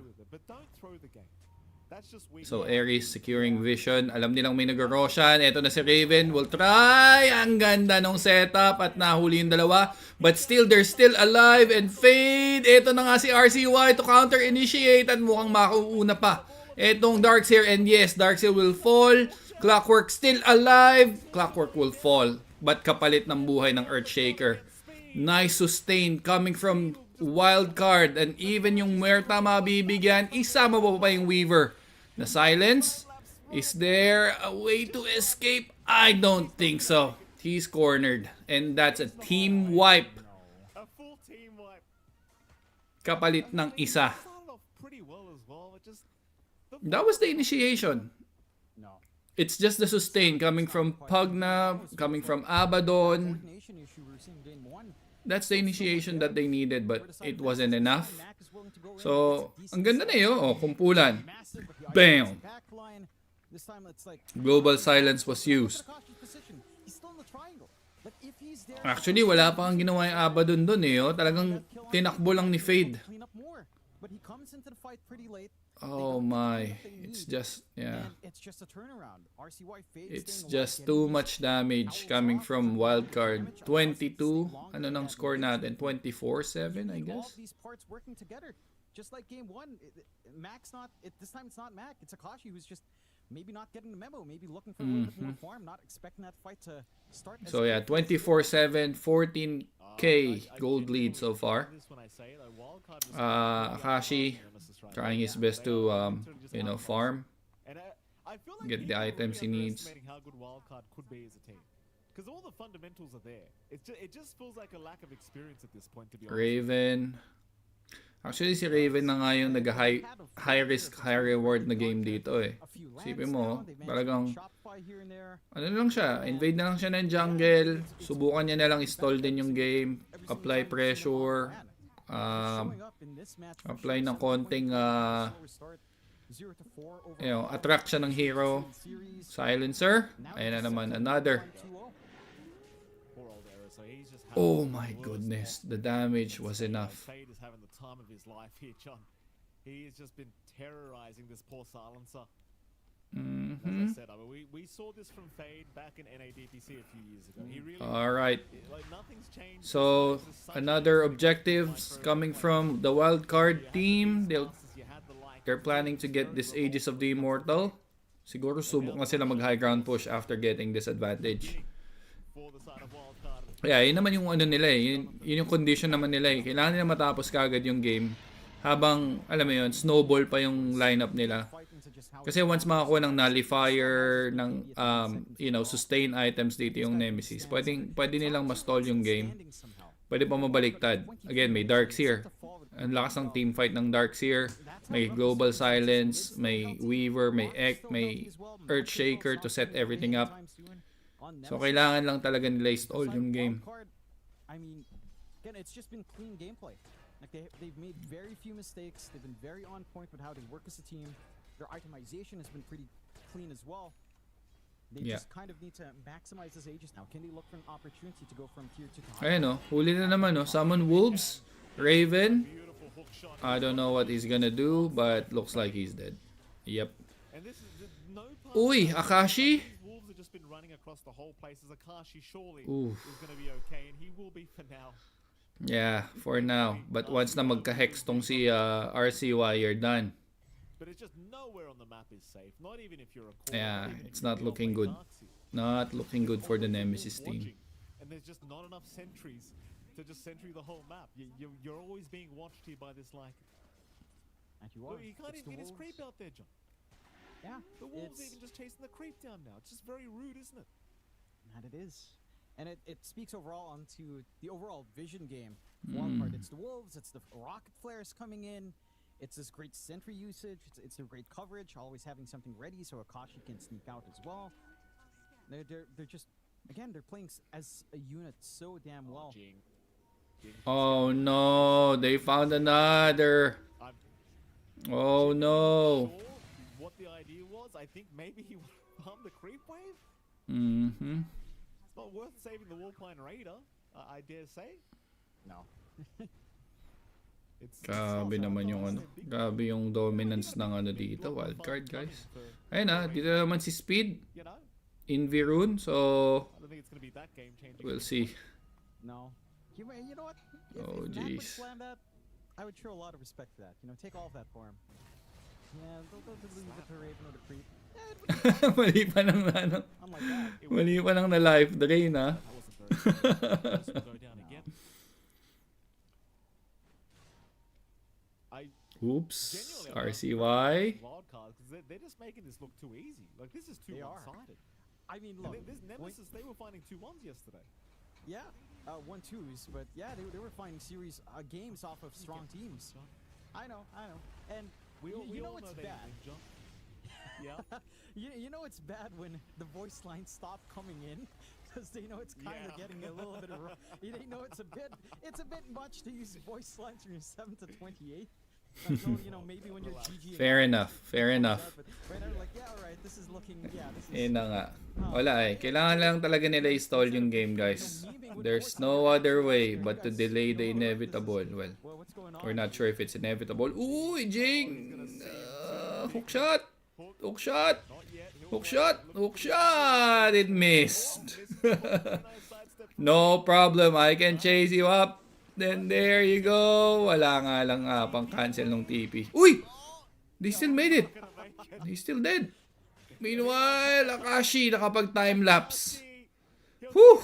So Ares securing vision. Alam nilang may nag-roshan. Ito na si Raven. Will try. Ang ganda ng setup at nahuli yung dalawa. But still, they're still alive and Fade. Ito na nga si RCY to counter-initiate at mukhang makuuna pa. Etong Darkseer, and yes, Darkseer will fall. Clockwork still alive. Clockwork will fall. But kapalit ng buhay ng Earthshaker. Nice sustain coming from Wildcard. And even yung Muerta mabibigyan, isama pa yung Weaver. The silence. Is there a way to escape? I don't think so. He's cornered. And that's a team wipe. A full team wipe. Kapalit ng isa. Started off pretty well as well. It just the That was the initiation. No. It's just the sustain coming from Pugna, coming from Abaddon. Coordination issue we were seeing game one. That's the initiation that they needed, but it wasn't enough. Mac is willing to go in. So, It's a ang decent ganda na yun. Oh, kumpulan. massive Bam! backline. This time it's like Global silence was used. Takashi's position. He's still in the triangle. But if he's there, Actually, wala pa ang ginawa yung Abaddon dun eh. Oh. Talagang tinakbo lang ni Fade. clean up more. But he comes into the fight pretty late. Oh my. It's just, yeah. And it's just a turnaround. RCY Fade It's staying alive, just getting too these much damage owls coming off, from taking Wildcard. damage, 22. long Ano nang that score lead. natin? 24-7, I All guess. of these parts working together, just like game one. Mac's not. This time it's not Mac. It's Akashi who's just maybe not getting the memo. Maybe looking for a little bit more farm. Not expecting that fight to start. as So yeah, 24-7, 14k gold lead so far. Akashi trying his best to farm. And I feel like Get the people are items he really needs. underestimating how good Wildcard could be as a team. Because all the fundamentals are there. It just feels like a lack of experience at this point, to be honest. Raven. Actually, si Raven na nga yung high risk, high reward na game dito eh. A few Isipin lands mo, down, they've managed to talagang Shopify here and there. ano lang siya, invade na lang siya ng jungle, subukan niya na lang stall din yung game, apply pressure, Showing up in this match for apply sure. ng konting Slower start, 0 to 4 overall. attract siya ng hero. Series. Silencer. Now Ayan na it's naman, 7-2-0. another. Poor old Era, so he's just Oh having my the worst goodness, off. the damage was enough. Fade is having the time of his life here, John. He has just been terrorizing this poor silencer. As I said, I mean, we saw this from Fade back in NADPC a few years ago. He really, Alright, like, nothing's changed. so It's just such another a objectives micro coming play. from the Wildcard team. You had the like- They're planning to get this Aegis of the Immortal. Siguro subok na sila mag high ground push after getting this advantage. for the side of Wildcard. Yeah, yun naman yung ano nila eh. Yun yung condition naman nila eh. Kailangan nila matapos kagad yung game. Habang, alam mo yun, snowball pa yung lineup nila. Kasi once makakuha ng nullifier, ng sustain items dito yung Nemesis, pwede nilang ma-stall yung game. Pwede pa mabaliktad. Again, may Darkseer. Ang lakas ng teamfight ng Darkseer. May Global Silence, may Weaver, may Ek, may Earthshaker to set everything up. So, kailangan lang talaga nila i-stall yung game. I mean, again, it's just been clean gameplay. Like they've made very few mistakes. They've been very on point with how they work as a team. Their itemization has been pretty clean as well. They Yeah. just kind of need to maximize this Aegis now. Can they look for an opportunity to go from tier 2 to high? Ayan o, huli na naman o. Summon Wolves, Raven. Beautiful hook shot. I don't know what he's gonna do, but looks like he's dead. Yep. And this is no part Uy, of- Akashi? These wolves have just been running across the whole place. As Akashi surely Oof. is going to be okay, and he will be for now. Yeah, for now. But once na magka-hex tong si RCY, you're done. But it's just nowhere on the map is safe. Not even if you're a core. Yeah, even if it's you're not pure looking play good. Darkseid. Not looking good for the All the Nemesis people team. watching, and there's just not enough sentries to just sentry the whole map. You're always being watched here by this like. And you Look, are. he can't It's even the get his Wolves. creep out there, John. Yeah, The wolves it's, even just chasing the creep down now. It's just very rude, isn't it? that it is. And it speaks overall onto the overall vision game. Wildcard, it's the Wolves, it's the rocket flares coming in, it's this great sentry usage, it's their great coverage, always having something ready so Akashi can sneak out as well. They're just, again, they're playing as a unit so damn well. Jing. Oh no, they found another. I'm Oh no. sure what the idea was. I think maybe he farmed the creep wave. Mm-hmm. It's not worth saving the Warpine Raider, I dare say. No. It's Grabe naman yung ano. Grabe yung dominance ng ano dito, Wildcard guys. Ayun na, dito naman si Speed. You know, Invirun, so I don't think it's gonna be that game changing. we'll see. No. You know what? If, Oh, if Mac would jeez. slam that, I would show a lot of respect for that. You know, take all of that for him. Yeah, they'll leave it to Raven or the Creep. Mali pa ng ano. Unlike that. Mali pa ng na life drain ah. That wasn't very good. This will go down again. I Oops. genuinely RCY. Wildcard because they're just making this look too easy. Like this is too They are. one-sided. I mean, And look. this Nemesis, they were finding 2-1s yesterday. Yeah, 1-2s, but yeah, they were finding series games off of strong teams. I know. And We all you know know what's they bad? win, John. Yeah. You know it's bad when the voice lines stop coming in because they know it's kind of Yeah. getting a little bit. They know it's a bit much to use voice lines from your 7 to 28. Until, you know, maybe when you're GG. Fair enough. Fair enough. Right now, like, yeah, alright, this is looking, yeah, this is. Yun na nga. Wala eh. Kailangan lang talaga nila i-stall yung game, guys. There's no other way but to delay the inevitable. Well, What's going on? we're not sure if it's inevitable. Uy, Jing! Hook shot! Hook shot! Hook shot! Hook shot! It missed. No problem. I can chase you up. Then there you go. Wala nga lang pang cancel ng TP. Uy! They still made it. He's still dead. Meanwhile, Akashi nakapag time-lapse. Whew!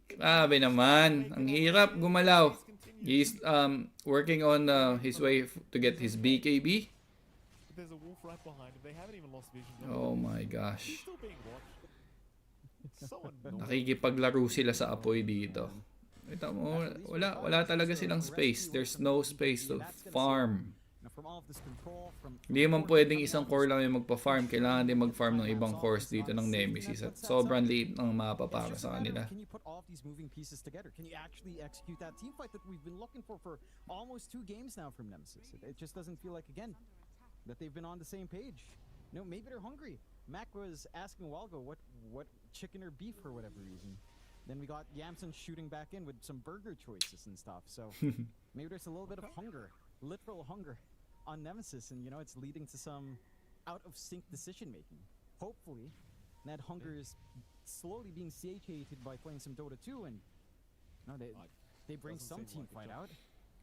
Grabe naman. Ang hirap gumalaw. He's working on his way to get his BKB. There's a wolf right behind him. They haven't even lost vision. Oh my gosh. He's still being watched. So annoying. Nakikipaglaro sila sa apoy dito. Ito mo, wala talaga silang space. There's no space to farm. Hindi man pwedeng isang core lang yung magpa-farm. Kailangan din mag-farm ng ibang cores dito ng Nemesis at sobrang liit ng mapa para sa kanila. Can you put all of these moving pieces together? Can you actually execute that team fight that we've been looking for almost 2 games now from Nemesis? It just doesn't feel like, again, that they've been on the same page. You know, maybe they're hungry. Mac was asking a while ago what chicken or beef for whatever reason. Then we got Yamson shooting back in with some burger choices and stuff. So maybe there's a little bit of hunger, literal hunger, on Nemesis, and you know it's leading to some out of sync decision making. Hopefully, that hunger is slowly being satiated by playing some Dota 2, and no, they bring some team fight out.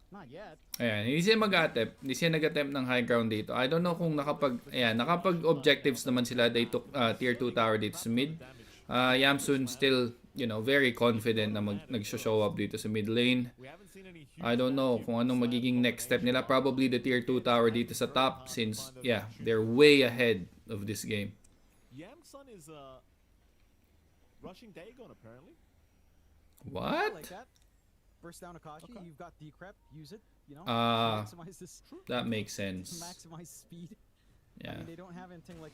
Not yet. Ayan, hindi siya mag-attempt. Hindi siya nag-attempt ng high ground dito. I don't know kung nakapag-objectives naman sila. They took tier 2 tower dito sa mid. Yamsun still, you know, very confident na nag-show up dito sa mid lane. I don't know kung anong magiging next step nila. Probably the tier 2 tower dito sa top since, yeah, they're way ahead of this game. Yamson is rushing Dagon apparently. What? Like that. Burst down Akashi, you've got Decrep, use it, you know, maximize this. That makes sense. Maximize speed. Yeah. I mean, they don't have anything like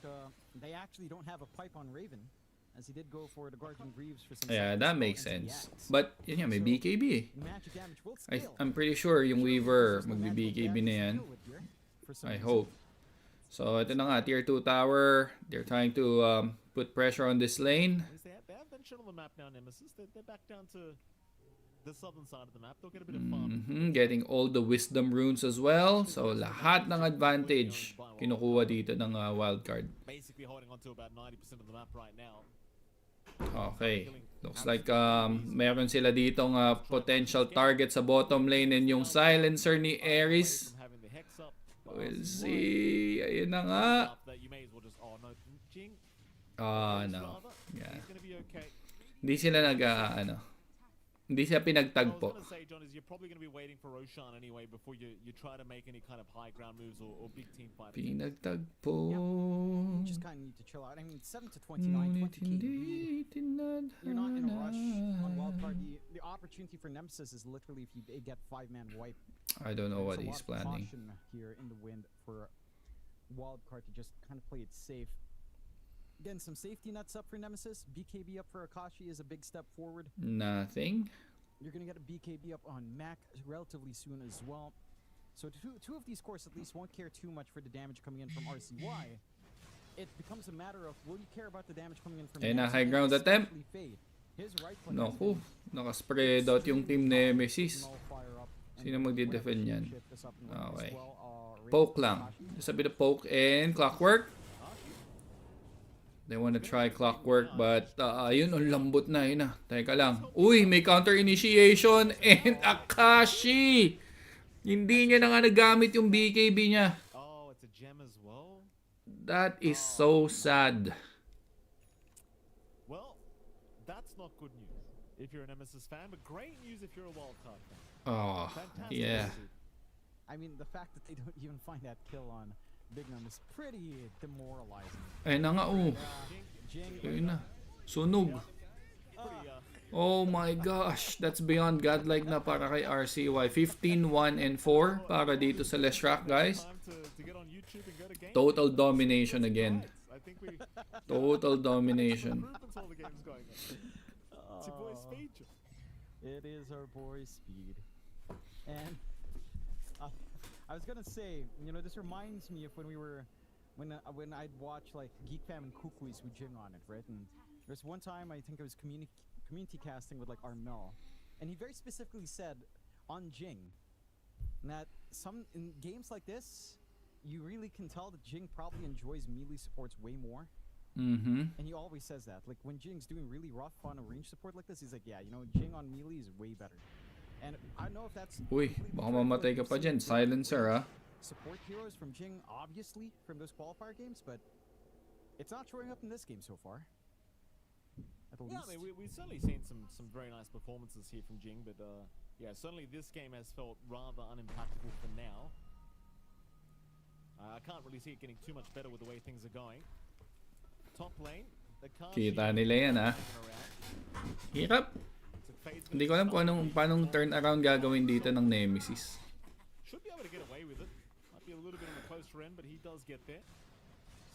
they actually don't have a pipe on Raven, as he did go for the Guardian Greaves for some. Yeah, seconds that to makes go into the sense. axe. But, yun nga, may BKB eh. Magic damage will scale. I'm pretty sure yung Weaver There's no magic magbi-BKB na damage yan. to deal with here, for some I reason. hope. So, ito na nga, tier 2 tower. They're trying to put pressure on this lane. They have ventured on the map now, Nemesis. They're back down to the southern side of the map. They'll get a bit of farm. Getting all the wisdom runes as well. So, lahat ng advantage kinukuha dito ng Wildcard. Basically holding on to about 90% of the map right now. Okay. Looks like meron sila ditong potential target sa bottom lane and yung silencer ni Ares. From having the hex up. We'll see. Ayun na nga. That you may as well just no, Jing. No. Yeah. He's gonna be okay. Hindi sila hindi siya I was pinagtagpo. gonna say, John, is you're probably gonna be waiting for Roshan anyway before you try to make any kind of high ground moves or big team fight. Pinagtagpo. You just kind of need to chill out. I mean, 7 to 29, 20 KD. You're not in a rush on Wildcard. The opportunity for Nemesis is literally if they get 5-man wipe. I don't know what There's a he's lot of planning. caution here in the wind for Wildcard to just kind of play it safe. Again, some safety nets up for Nemesis. BKB up for Akashi is a big step forward. Nothing. You're going to get a BKB up on Mac relatively soon as well. So two of these cores at least won't care too much for the damage coming in from RCY. It becomes a matter of, will you care about the damage coming in from Ayun na, Nemesis high and ground attempt. especially Fade? His right click Naku, has been nakaspread out yung team Nemesis. null fire up, and Sino whenever magdi-defend you yan? shift this up and running as Okay. well, Raven Poke and lang. Akashi. Just a bit of poke and clockwork. They want to try clockwork but yun, ang lambot na. Yun na. Teka lang. Uy, may counter initiation and Akashi! Hindi niya na nga nagamit yung BKB niya. Oh, it's a gem as well. That is so sad. Well, that's not good news if you're a Nemesis fan, but great news if you're a Wildcard fan. Oh, Fantastic. yeah. to see. I mean, the fact that they don't even find that kill on Big Num is pretty demoralizing. Ayun na nga, oh. Jing, Ayun na. Sunog. Pretty, Oh my gosh, that's beyond godlike na para kay RCY. 15-1-4 para dito sa Leshrac, guys. time to get on YouTube YouTube and go to game. Total domination again. I think we Total domination. improvements while the game's going on. It's your boy Speed. It is our boy Speed. And I was gonna say, you know, this reminds me of when we were, when I'd watch like Geek Fam and Kukuis with Jing on it, right? And there's one time I think it was community casting with like Armel, and he very specifically said on Jing that in games like this, you really can tell that Jing probably enjoys melee supports way more. Mm-hmm. And he always says that. Like when Jing's doing really rough on a range support like this, he's like, yeah, you know, Jing on melee is way better. And I don't know if that's Uy, baka mamatay ka pa dyan. Silencer, ah. Support heroes from Jing, obviously, from those qualifier games, but it's not showing up in this game so far. At Yeah, least. I mean, we've certainly seen some very nice performances here from Jing, but yeah, certainly this game has felt rather unimpactful for now. I can't really see it getting too much better with the way things are going. Top lane, the Kita nila yan, ah. Hirap. Hindi ko alam kung paanong turn around gagawin dito ng Nemesis. Should be able to get away with it. Might be a little bit on the closer end, but he does get there.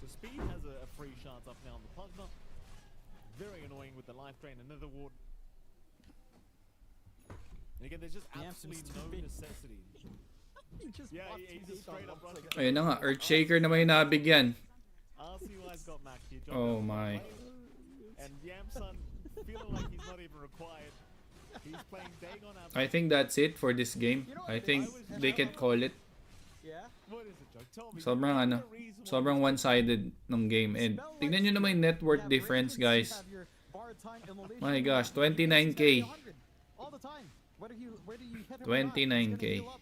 So Speed has a free shot up now on the Pugna. Very annoying with the life drain, another ward. And again, there's just absolutely no necessity. Yeah, he's straight up running. Ayun na nga, Earthshaker na may nabigyan. RCY's got Mac here. John Oh Bell my. playing, and Yamsun feeling like he's not even required. He's playing Dagon out. I think that's it for this game. I think they can call it. Yeah? What is it, Joe? Tell me. Sobrang ano, sobrang one-sided ng game. And tignan nyo naman yung net worth difference, guys. My gosh, 29k. All the time. Whether you hit him or not, 29K. he's gonna heal up.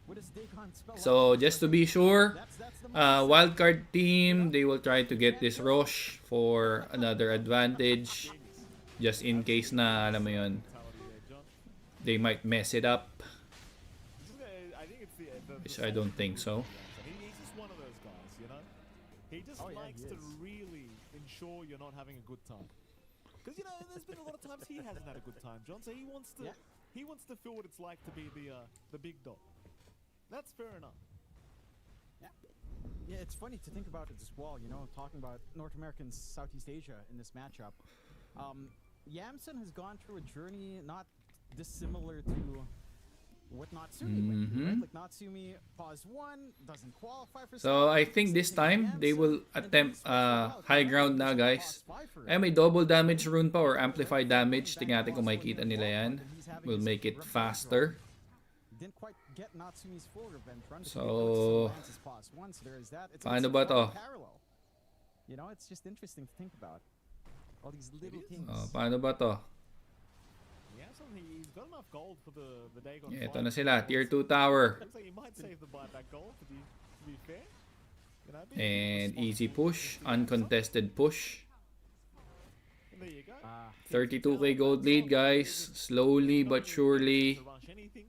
What does Dagon spell So out? just to be sure, That's the mindset. Wildcard team, they will try to get this Roche for another advantage. Just in case na, alam mo yun, they might mess it up. I think it's Which I don't think so. He's just one of those guys, you know? He just likes he to is. really ensure you're not having a good time. Because, you know, there's been a lot of times he hasn't had a good time, John, so he wants to he wants to feel what it's like to be the big dog. That's fair enough. Yeah, it's funny to think about it as well, you know, talking about North America and Southeast Asia in this matchup. Yamsun has gone through a journey not dissimilar to what Natsumi went through, right? Like Natsumi pause 1, doesn't qualify for So I something, think this same with time they Yamsun, will and then attempt he switched out, high right? ground na, Just guys. pause 5 for Ay, may double damage rune pa or amplified damage. Tingnan natin kung makikita nila yan. We'll make it faster. Didn't quite get Natsumi's full revenge run. So, So there is that. It's paano a ba to? parallel. You know, it's just interesting to think about. All these little things. Paano ba to? He's got enough gold for the Dagon. Ito na sila, tier 2 tower. Looks like he might save the buyback gold to be fair. You know, And easy push, uncontested push. And there you go. 32k gold lead, guys. Slowly but surely. To rush anything.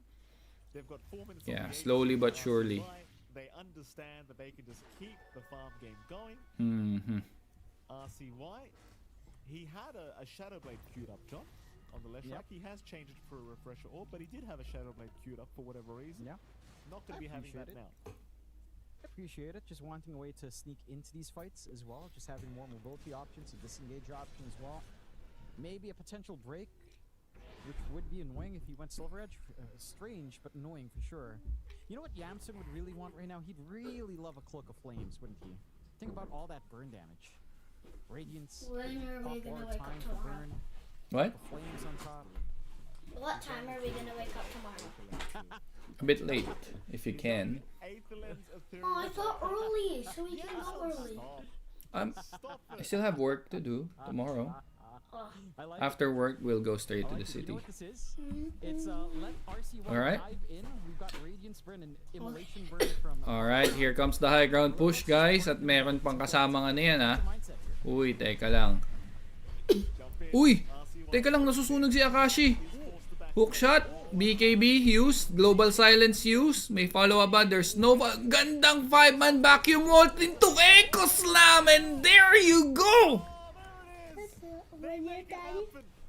They've got 4 minutes Yeah, on the slowly game. but surely. They understand that they can just keep the farm game going. RCY, he had a Shadow Blade queued up, John, on the left track. He has changed it for a refresher orb, but he did have a Shadow Blade queued up for whatever reason. Yeah. Not going to be having that appreciate now. I appreciate it. Just wanting a way to sneak into these fights as well. Just having more mobility options, a disengage option as well. Maybe a potential break, which would be annoying if he went Silver Edge. Strange, but annoying for sure. You know what Yamsun would really want right now? He'd really love a Cloak of Flames, wouldn't he? Think about all that burn damage. Radiance, When are we pop gonna ore, wake time up for tomorrow? burn, What? the flames on top. What time are we gonna wake up tomorrow? A bit late, if you can. Oh, I thought early, so we can go early. I still have work to do tomorrow. Oh, I like After work, we'll go straight I to like the it. You know city. what this is? It's let RCY Alright. dive in. We've got Radiance burn and Immolation burn from Alright, here comes the high ground push, guys. At meron pang kasamang ano yan, ha. mindset here. Uy, teka lang. Uy! Teka lang, nasusunog si Akashi. Hook shot, BKB used, global silence used. May follow-up ba? There's no... Gandang 5-man vacuum ult into Echo Slam, and there you go!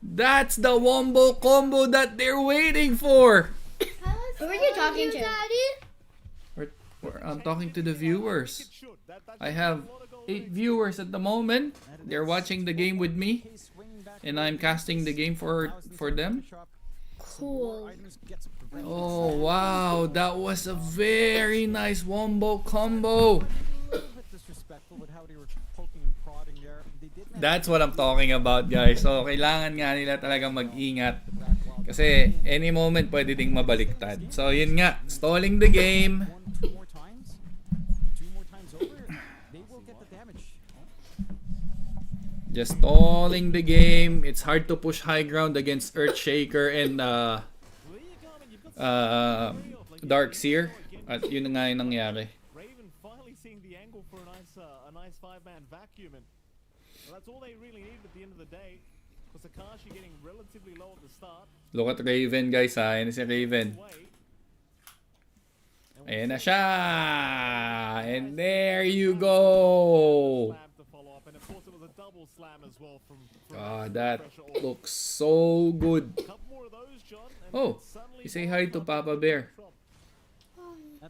That's the wombo combo that they're waiting for. who are you talking to? We're I'm talking to the viewers. I have 8 viewers at the moment. They're watching the game with me, and I'm casting the game for them. Cool. Oh wow, that was a very nice wombo combo. That's what I'm talking about, guys. So kailangan nga nila talagang mag-ingat. Kasi any moment pwede ding mabaliktad. So yun nga, stalling the game. Two more times over, they will get the damage. Just stalling the game. It's hard to push high ground against Earthshaker and Darkseer. At yun nga yung nangyari. Raven finally seeing the angle for a nice 5-man vacuum, and that's all they really need at the end of the day. Because Akashi getting relatively low at the start. Look at Raven, guys. Ayan si Raven. Ayan na siya. And there you go. God, that looks so good. Oh, you say hi to Papa Bear.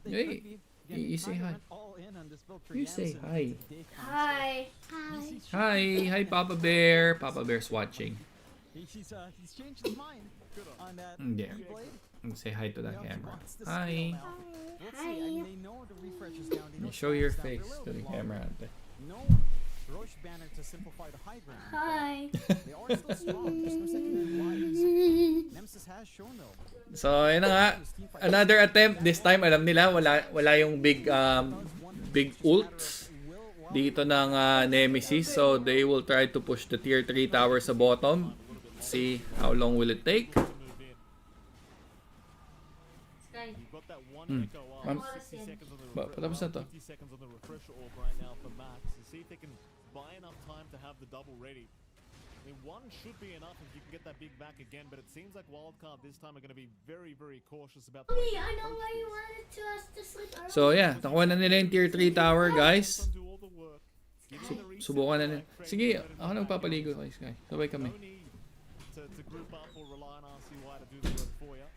Hey, you say hi. You say hi. Hi. Hi, hi Papa Bear. Papa Bear's watching. He's changed his mind on that. Yeah. Say hi to that camera. Hi. They know the refresh is down. They know Show your Slam's down. face They're to the really camera. long. Ate. No Roche banner to simplify the high ground. Hi. They are still strong. There's no secondary lines. Nemesis has shown though. So, yun na nga. Another attempt. This time, alam nila, wala yung big ult dito ng Nemesis. So, they will try to push the tier 3 tower sa bottom. See how long will it take. Patapos na to. 50 seconds on the refresher orb right now for Max to see if they can buy enough time to have the double ready. I mean, one should be enough if you can get that big back again, but it seems like Wildcard this time are going to be very, very cautious about the way Mommy, they I know approach why you this. wanted to us to sleep early. So, yeah. Nakuha na nila yung tier 3 tower, guys. Do all the work, give them the reset, Subukan na nila. like, Sige, create ako nagpapaligo kay Sky. Sabay kami. No need to group up or rely on RCY to do the work for you.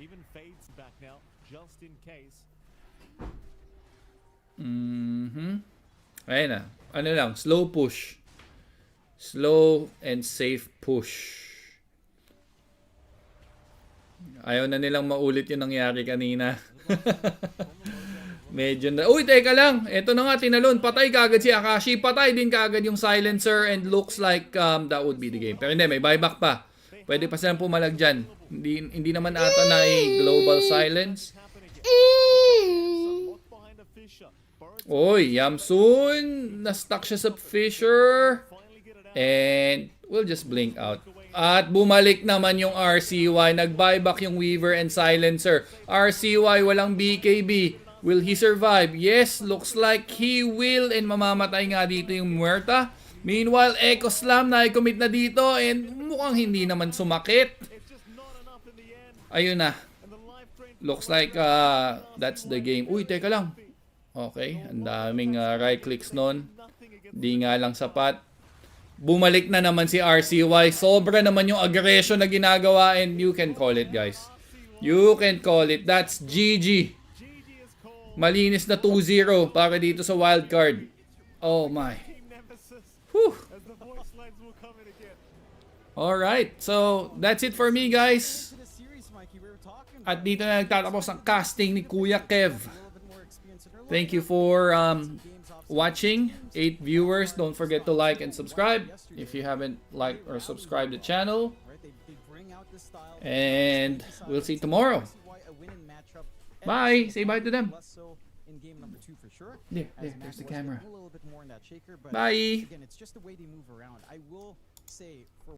Even Fade's back now, just in case. Ayun na. Ano lang, slow push. Slow and safe push. Ayaw na nilang maulit yung nangyari kanina. Medyo na... Uy, teka lang. Ito na nga, tinalon. Patay kagad si Akashi. Patay din kagad yung silencer and looks like that would be the game. Pero hindi, may buyback pa. Pwede pa silang pumalag dyan. Hindi naman ata na global silence. Oy, Yamsoon. Na-stuck siya sa Fisher. And we'll just blink out. At bumalik naman yung RCY. Nag-buyback yung Weaver and Silencer. RCY walang BKB. Will he survive? Yes, looks like he will. And mamamatay nga dito yung Muerta. Meanwhile, Echo Slam na-commit na dito. And mukhang hindi naman sumakit. Ayun na. Looks like that's the game. Uy, teka lang. Okay, ang daming right clicks nun. Di nga lang sapat. Bumalik na naman si RCY. Sobra naman yung aggression na ginagawa and you can call it, guys. You can call it. That's GG. Malinis na 2-0 para dito sa Wildcard. Oh my. Whew. Alright, so that's it for me, guys. At dito na nagtatapos ang casting ni Kuya Kev. Thank you for watching. 8 viewers. Don't forget to like and subscribe if you haven't liked or subscribed the channel. And we'll see you tomorrow. Bye. Say bye to them. There, there's the camera. Bye. Again, it's just the way they move around. I will say for